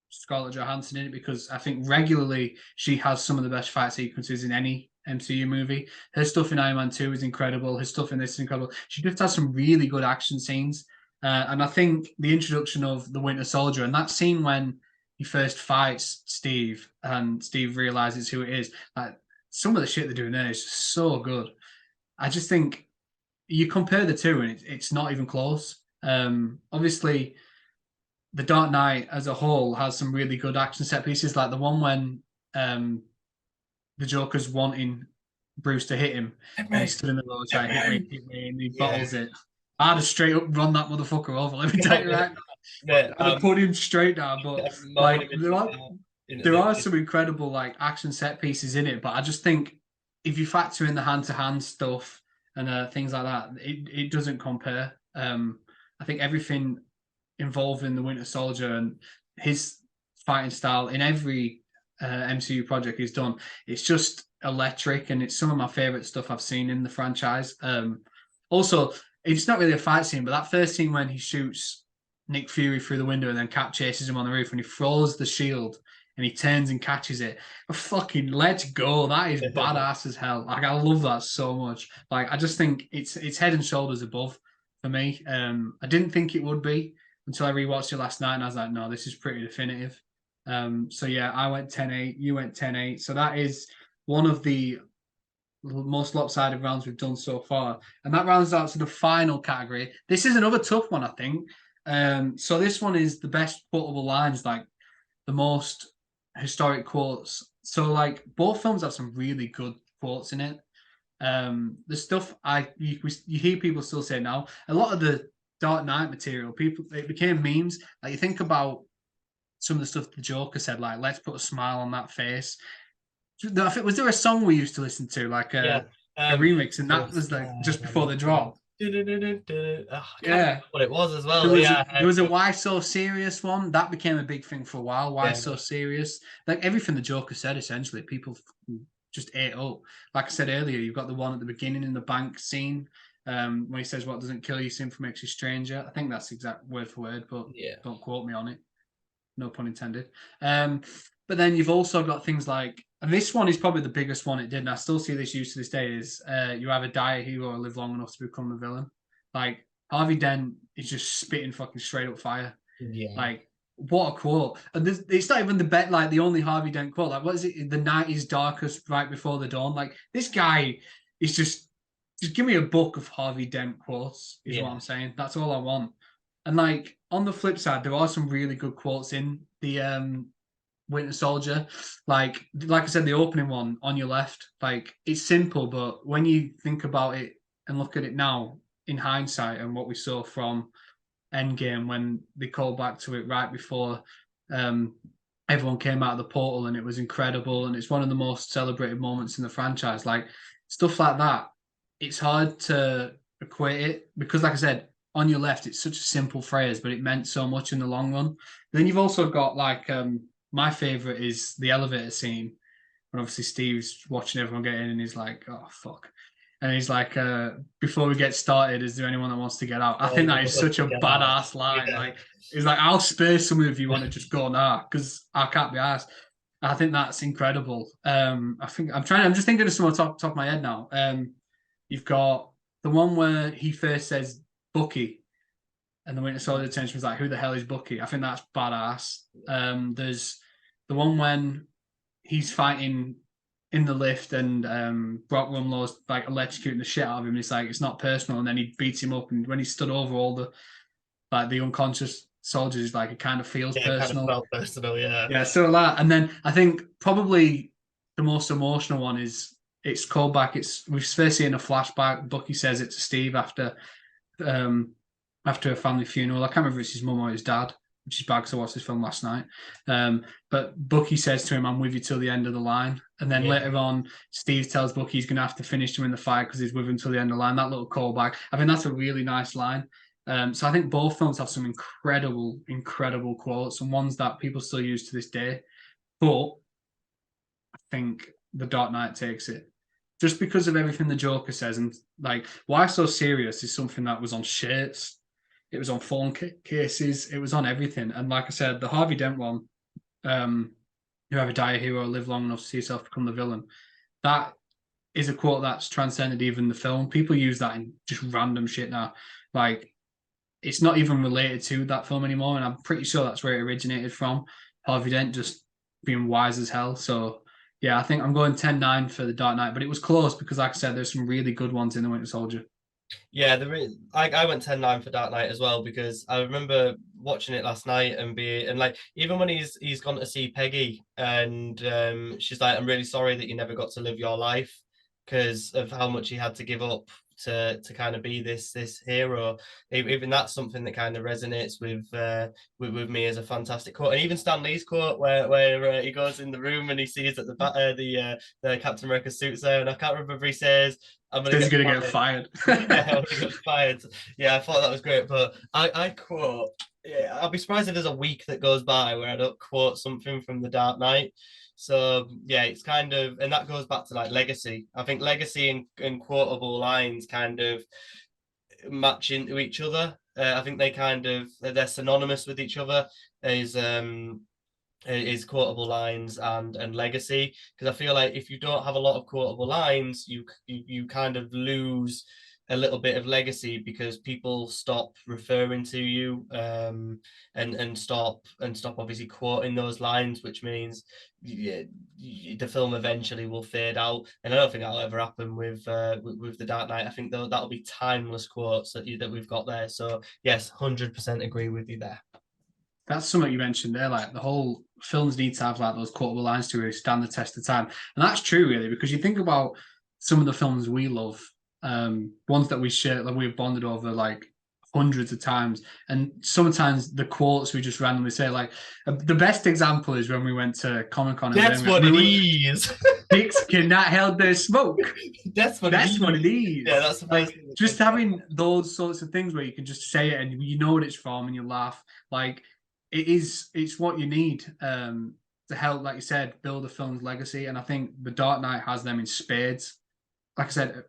Scarlett Johansson in it, because I think regularly she has some of the best fight sequences in any MCU movie. Her stuff in Iron Man 2 is incredible. Her stuff in this is incredible. She just has some really good action scenes. And I think the introduction of the Winter Soldier and that scene when he first fights Steve and Steve realizes who it is, like, some of the shit they're doing there is so good. I just think you compare the two and it's not even close. Obviously, the Dark Knight as a whole has some really good action set pieces, like the one when the Joker's wanting Bruce to hit him, and he stood in the road trying to hit me, and he bottles it. I'd have straight up run that motherfucker over. Let me tell you right now. I'd have put him straight down. But like, There are some incredible like action set pieces in it, but I just think if you factor in the hand-to-hand stuff and things like that, it doesn't compare. I think everything involved in the Winter Soldier and his fighting style in every MCU project he's done, it's just electric, and it's some of my favorite stuff I've seen in the franchise. Also, it's not really a fight scene, but that first scene when he shoots Nick Fury through the window and then Cap chases him on the roof and he throws the shield and he turns and catches it. Fucking let's go. That is badass as hell. Like, I love that so much. Like, I just think it's head and shoulders above for me. I didn't think it would be until I rewatched it last night and I was like, no, this is pretty definitive. So yeah, I went 10-8, you went 10-8. So that is one of the most lopsided rounds we've done so far. And that rounds out to the final category. This is another tough one, I think. So this one is the best quotable lines, like the most historic quotes. So like both films have some really good quotes in it. The stuff you hear people still say now, a lot of the Dark Knight material, people, it became memes. Like, you think about some of the stuff the Joker said, like, let's put a smile on that face. Was there a song we used to listen to, like a remix, and that was like just before the drop? Yeah, what it was as well. There was a Why So Serious one that became a big thing for a while. Why so serious? Like everything the Joker said, essentially, people just ate up. Like I said earlier, you've got the one at the beginning in the bank scene, when he says, "What doesn't kill you simply makes you stranger." I think that's exact word for word, but don't quote me on it. No pun intended. But then you've also got things like, and this one is probably the biggest one it did, and I still see this used to this day, is you either die a hero or live long enough to become the villain. Like, Harvey Dent is just spitting fucking straight up fire. Yeah. Like, what a quote. And it's not even the only Harvey Dent quote. Like, what is it? The night is darkest right before the dawn. Like, this guy is just give me a book of Harvey Dent quotes, is what I'm saying. That's all I want. And like, on the flip side, there are some really good quotes in the Winter Soldier. Like I said, the opening one on your left, like, it's simple, but when you think about it and look at it now in hindsight and what we saw from Endgame, when they called back to it right before everyone came out of the portal, and it was incredible, and it's one of the most celebrated moments in the franchise. Like, stuff like that, it's hard to equate it because, like I said, on your left, it's such a simple phrase, but it meant so much in the long run. Then you've also got like my favorite is the elevator scene when obviously Steve's watching everyone get in and he's like, "Oh fuck," and he's like, "Before we get started, is there anyone that wants to get out?" I think that is such a badass line. Yeah. Like, he's like, "I'll spare some if you want to just go now, because I can't be asked." I think that's incredible. I'm just thinking of some on top of my head now. You've got the one where he first says Bucky, and the Winter Soldier attention was like, "Who the hell is Bucky?" I think that's badass. There's the one when he's fighting in the lift and Brock Rumlow's like electrocuting the shit out of him. It's like, it's not personal, and then he beats him up, and when he stood over all the unconscious soldiers, like, it kind of feels personal. It kind of felt personal, yeah. Yeah, so that, and then I think probably the most emotional one is it's called back. We first see in a flashback. Bucky says it to Steve after a family funeral. I can't remember if it's his mum or his dad, which is bad because I watched this film last night. But Bucky says to him, "I'm with you till the end of the line." And then later on, Steve tells Bucky he's going to have to finish him in the fight because he's with him till the end of the line. That little callback, I think that's a really nice line. So I think both films have some incredible, incredible quotes, and ones that people still use to this day. But I think The Dark Knight takes it. Just because of everything the Joker says, and like, Why So Serious is something that was on shirts, it was on phone cases, it was on everything. And like I said, the Harvey Dent one, "You ever die a hero, live long enough to see yourself become the villain," that is a quote that's transcended even the film. People use that in just random shit now. Like, it's not even related to that film anymore, and I'm pretty sure that's where it originated from. Harvey Dent just being wise as hell. So yeah, I think I'm going 10-9 for The Dark Knight, but it was close because, like I said, there's some really good ones in The Winter Soldier. Yeah, I went 10-9 for Dark Knight as well, because I remember watching it last night and like, even when he's gone to see Peggy and she's like, "I'm really sorry that you never got to live your life because of how much he had to give up to kind of be this hero. Even that's something that kind of resonates with me as a fantastic quote. And even Stan Lee's quote where he goes in the room and he sees that the Captain America suit's there, and I can't remember if he says, I'm gonna He's get gonna fired. get fired. Yeah, I'm gonna get fired. Yeah, I thought that was great. But I quote, yeah, I'll be surprised if there's a week that goes by where I don't quote something from The Dark Knight. So yeah, it's kind of, and that goes back to like legacy. I think legacy and quotable lines kind of match into each other. I think they're synonymous with each other. Is quotable lines and legacy, because I feel like if you don't have a lot of quotable lines, you kind of lose a little bit of legacy because people stop referring to you, and stop obviously quoting those lines, which means the film eventually will fade out. And I don't think that'll ever happen with The Dark Knight. I think that'll be timeless quotes that we've got there. So yes, 100% agree with you there. That's something you mentioned there. Like the whole films need to have like those quotable lines to really stand the test of time, and that's true, really, because you think about some of the films we love, ones that we share, that we've bonded over like hundreds of times, and sometimes the quotes we just randomly say. Like the best example is when we went to Comic-Con. That's what it is. Dicks cannot help their smoke. That's what it is. Yeah, that's the like just having those sorts of things where you can just say it and you know what it's from and you laugh. Like it's what you need to help, like you said, build a film's legacy. And I think The Dark Knight has them in spades. Like I said,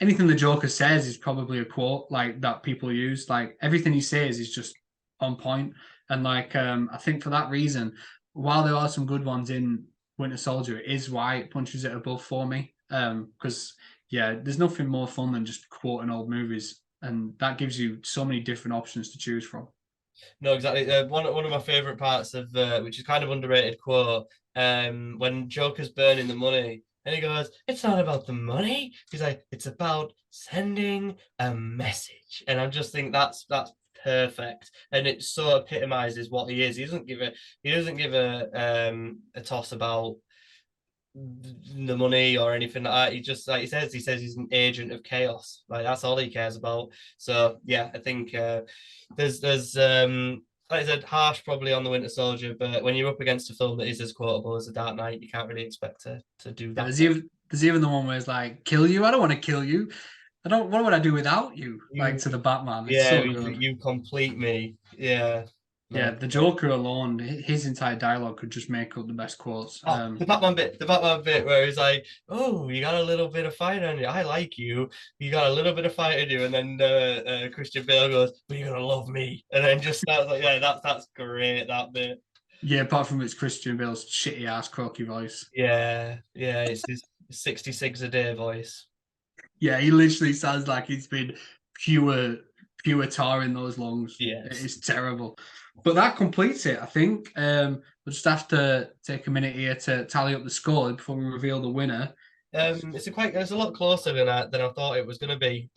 anything the Joker says is probably a quote like that people use. Like everything he says is just on point. And like I think for that reason, while there are some good ones in Winter Soldier, it is why it punches it above for me. Because yeah, there's nothing more fun than just quoting old movies, and that gives you so many different options to choose from. No, exactly. One of my favorite parts of which is kind of underrated quote, when Joker's burning the money, and he goes, "It's not about the money." He's like, "It's about sending a message," and I just think that's perfect, and it so epitomizes what he is. He doesn't give a toss about the money or anything like that. He just, like he says he's an agent of chaos. Like that's all he cares about. So yeah, I think there's like I said, harsh probably on the Winter Soldier, but when you're up against a film that is as quotable as The Dark Knight, you can't really expect to do Yeah, that. there's even the one where it's like, "Kill you? I don't want to kill you. I don't. What would I do without you?" Like You to the Batman. It's yeah, so you, good. you complete me. Yeah. Yeah, No. the Joker alone, his entire dialogue could just make up the best quotes. Oh, the Batman bit where he's like, "Oh, you got a little bit of fight on you. I like you. You got a little bit of fight in you." And then Christian Bale goes, "But you're gonna love me." And then just starts like, "Yeah, that's great. That bit." Yeah, apart from it's Christian Bale's shitty ass croaky voice. Yeah, yeah. It's his 66 a day voice. Yeah, he literally sounds like he's been pure, pure tar in those lungs. Yes. It's terrible. But that completes it, I think. We'll just have to take a minute here to tally up the score before we reveal the winner. It's a lot closer than I thought it was going to be.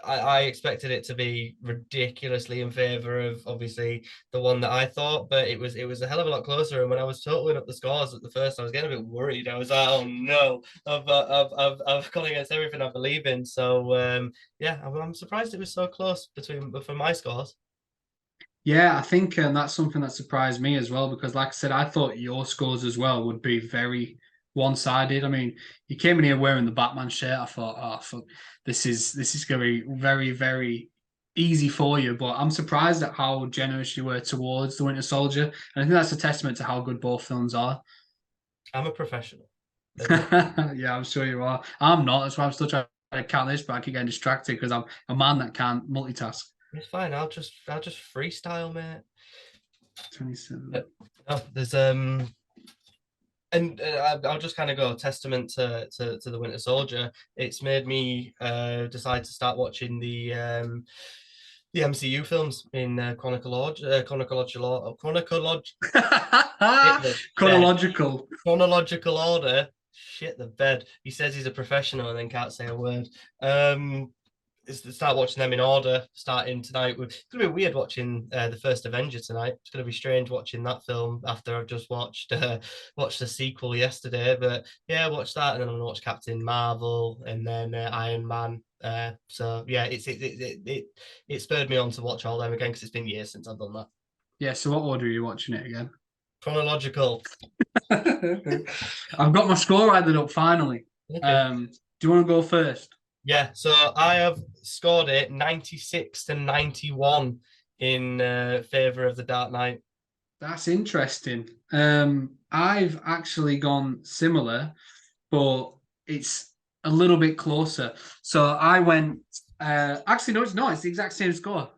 I expected it to be ridiculously in favor of obviously the one that I thought, but it was a hell of a lot closer. And when I was totaling up the scores at the first, I was getting a bit worried. I was like, "Oh no, I've gone against everything I believe in." So yeah, I'm surprised it was so close for my scores. Yeah, I think that's something that surprised me as well because, like I said, I thought your scores as well would be very one-sided. I mean, you came in here wearing the Batman shirt. I thought, oh, fuck, this is going to be very, very easy for you. But I'm surprised at how generous you were towards the Winter Soldier, and I think that's a testament to how good both films are. I'm a professional. Yeah, I'm sure you are. I'm not. That's why I'm still trying to count this, but I keep getting distracted because I'm a man that can't multitask. It's fine. I'll just freestyle, mate. 27. Oh, there's and I'll just kind of go testament to the Winter Soldier. It's made me decide to start watching the MCU films in Chronological. chronological order. Shit the bed. He says he's a professional and then can't say a word. start watching them in order, starting tonight. It's going to be weird watching the first Avenger tonight. It's going to be strange watching that film after I've just watched the sequel yesterday. But yeah, watch that, and then I'm going to watch Captain Marvel, and then Iron Man. So yeah, it spurred me on to watch all them again because it's been years since I've done that. Yeah, so what order are you watching it again? Chronological. I've got my score added up finally. Okay. Do you want to go first? Yeah, so I have scored it 96 to 91 in favour of The Dark Knight. That's interesting. I've actually gone similar, but it's a little bit closer. So I went. Actually, no, it's not. It's the exact same score.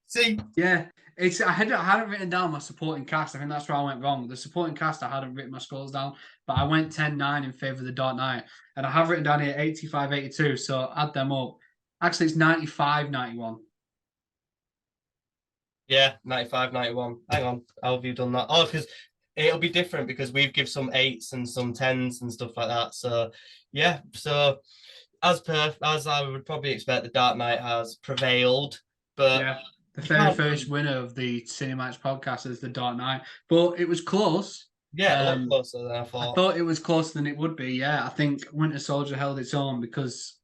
See, Yeah, I hadn't written down my supporting cast. I think that's where I went wrong. The supporting cast, I hadn't written my scores down, but I went 10-9 in favour of The Dark Knight, and I have written down here 85-82. So add them up. Actually, it's 95-91. yeah, 95, 91. Hang on, how have you done that? Oh, because it'll be different because we've give some 8s and some 10s and stuff like that. So yeah, so as I would probably expect, The Dark Knight has prevailed, but Yeah, the you very can't. first winner of the CineMatch Podcast is The Dark Knight, but it was close. Yeah, a lot closer than I I thought. thought it was closer than it would be. Yeah, I think Winter Soldier held its own because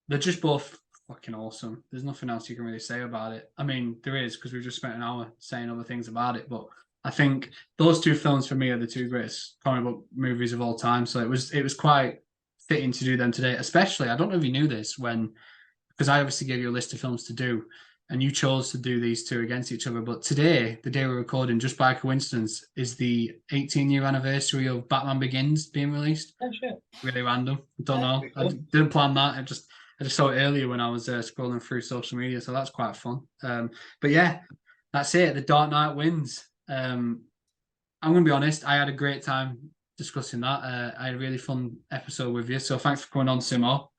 they're just both fucking awesome. There's nothing else you can really say about it. I mean, there is because we've just spent an hour saying other things about it, but I think those two films for me are the two greatest comic book movies of all time. So it was quite fitting to do them today. Especially, I don't know if you knew this because I obviously gave you a list of films to do, and you chose to do these two against each other. But today, the day we're recording, just by coincidence, is the 18-year anniversary of Batman Begins being released. Oh shit! Really random. Don't know. Cool. I didn't plan that. I just saw it earlier when I was scrolling through social media, so that's quite fun. But yeah, that's it. The Dark Knight wins. I'm going to be honest. I had a great time discussing that. I had a really fun episode with you. So thanks for coming on, Simo.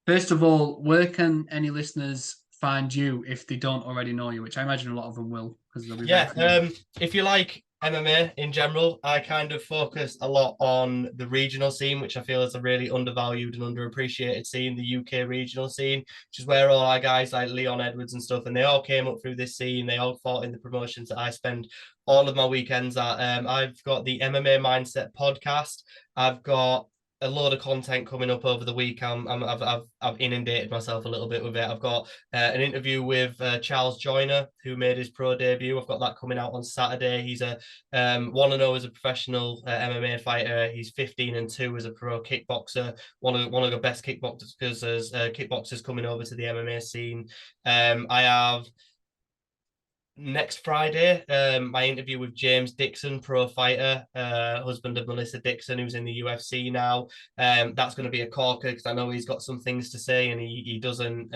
First of all, where can any listeners find you if they don't already know you? Which I imagine a lot of them will, because they'll be If you like MMA in general, I kind of focus a lot on the regional scene, which I feel is a really undervalued and underappreciated scene, the UK regional scene, which is where all our guys like Leon Edwards and stuff, and they all came up through this scene. They all fought in the promotions that I spend all of my weekends at. I've got the MMA Mindset podcast. I've got a load of content coming up over the week. I've inundated myself a little bit with it. I've got an interview with Charles Joyner, who made his pro debut. I've got that coming out on Saturday. He's a 1-0 as a professional MMA fighter. He's 15-2 as a pro kickboxer. One of the best kickboxers coming over to the MMA scene. I have next Friday, my interview with James Dixon, pro fighter, husband of Melissa Dixon, who's in the UFC now. That's going to be a corker because I know he's got some things to say, and he doesn't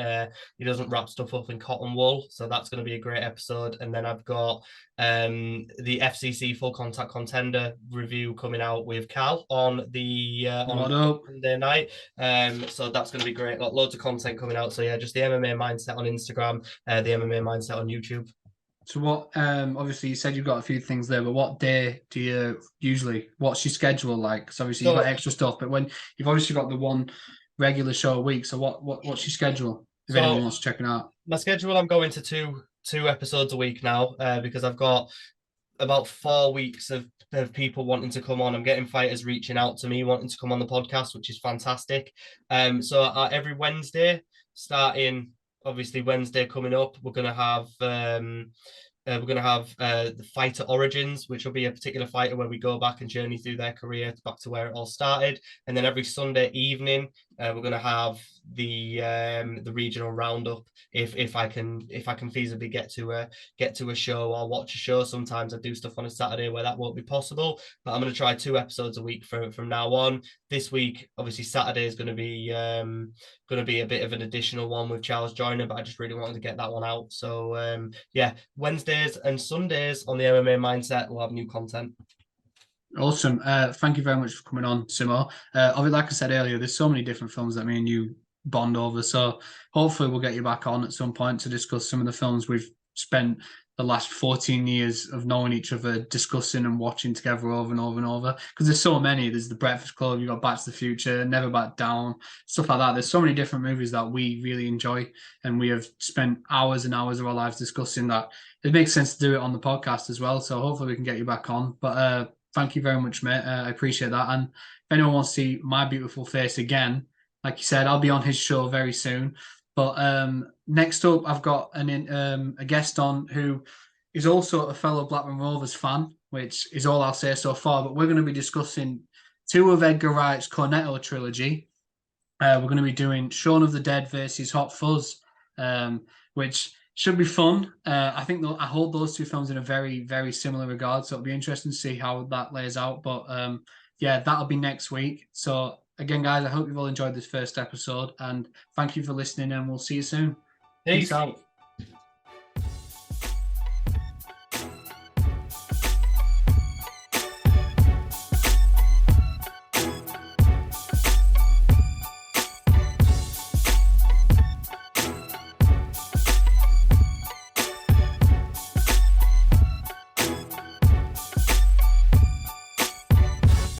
wrap stuff up in cotton wool. So that's going to be a great episode. And then I've got the FCC Full Contact Contender review coming out with Cal on the on Monday night. So that's going to be great. Got loads of content coming out. So yeah, just the MMA Mindset on Instagram, the MMA Mindset on YouTube. So what? Obviously, you said you've got a few things there, but what day do you usually? What's your schedule like? Because obviously you've got extra stuff, but when you've obviously got the one regular show a week, so what's your schedule? If anyone wants to check it out, my schedule, I'm going to two episodes a week now because I've got about 4 weeks of people wanting to come on. I'm getting fighters reaching out to me wanting to come on the podcast, which is fantastic. So every Wednesday, starting obviously Wednesday coming up, we're going to have the fighter origins, which will be a particular fighter where we go back and journey through their career back to where it all started. And then every Sunday evening, we're going to have the regional roundup. If I can feasibly get to a show or watch a show. Sometimes I do stuff on a Saturday where that won't be possible, but I'm going to try 2 episodes a week from now on. This week, obviously Saturday is going to be a bit of an additional one with Charles Joyner, but I just really wanted to get that one out. So yeah, Wednesdays and Sundays on the MMA Mindset we'll have new content. Awesome. Thank you very much for coming on, Simo. Like I said earlier, there's so many different films that me and you bond over. So hopefully we'll get you back on at some point to discuss some of the films we've spent the last 14 years of knowing each other, discussing and watching together over and over and over. Because there's so many. There's The Breakfast Club, you've got Back to the Future, Never Back Down, stuff like that. There's so many different movies that we really enjoy, and we have spent hours and hours of our lives discussing that. It makes sense to do it on the podcast as well. So hopefully we can get you back on. But thank you very much, mate. I appreciate that. And if anyone wants to see my beautiful face again, like you said, I'll be on his show very soon. But next up, I've got a guest on who is also a fellow Blackburn Rovers fan, which is all I'll say so far. But we're going to be discussing two of Edgar Wright's Cornetto trilogy. We're going to be doing Shaun of the Dead versus Hot Fuzz, which should be fun. I think I hold those two films in a very, very similar regard. So it'll be interesting to see how that lays out. But yeah, that'll be next week. So again, guys, I hope you've all enjoyed this first episode, and thank you for listening, and we'll see you soon. Peace out.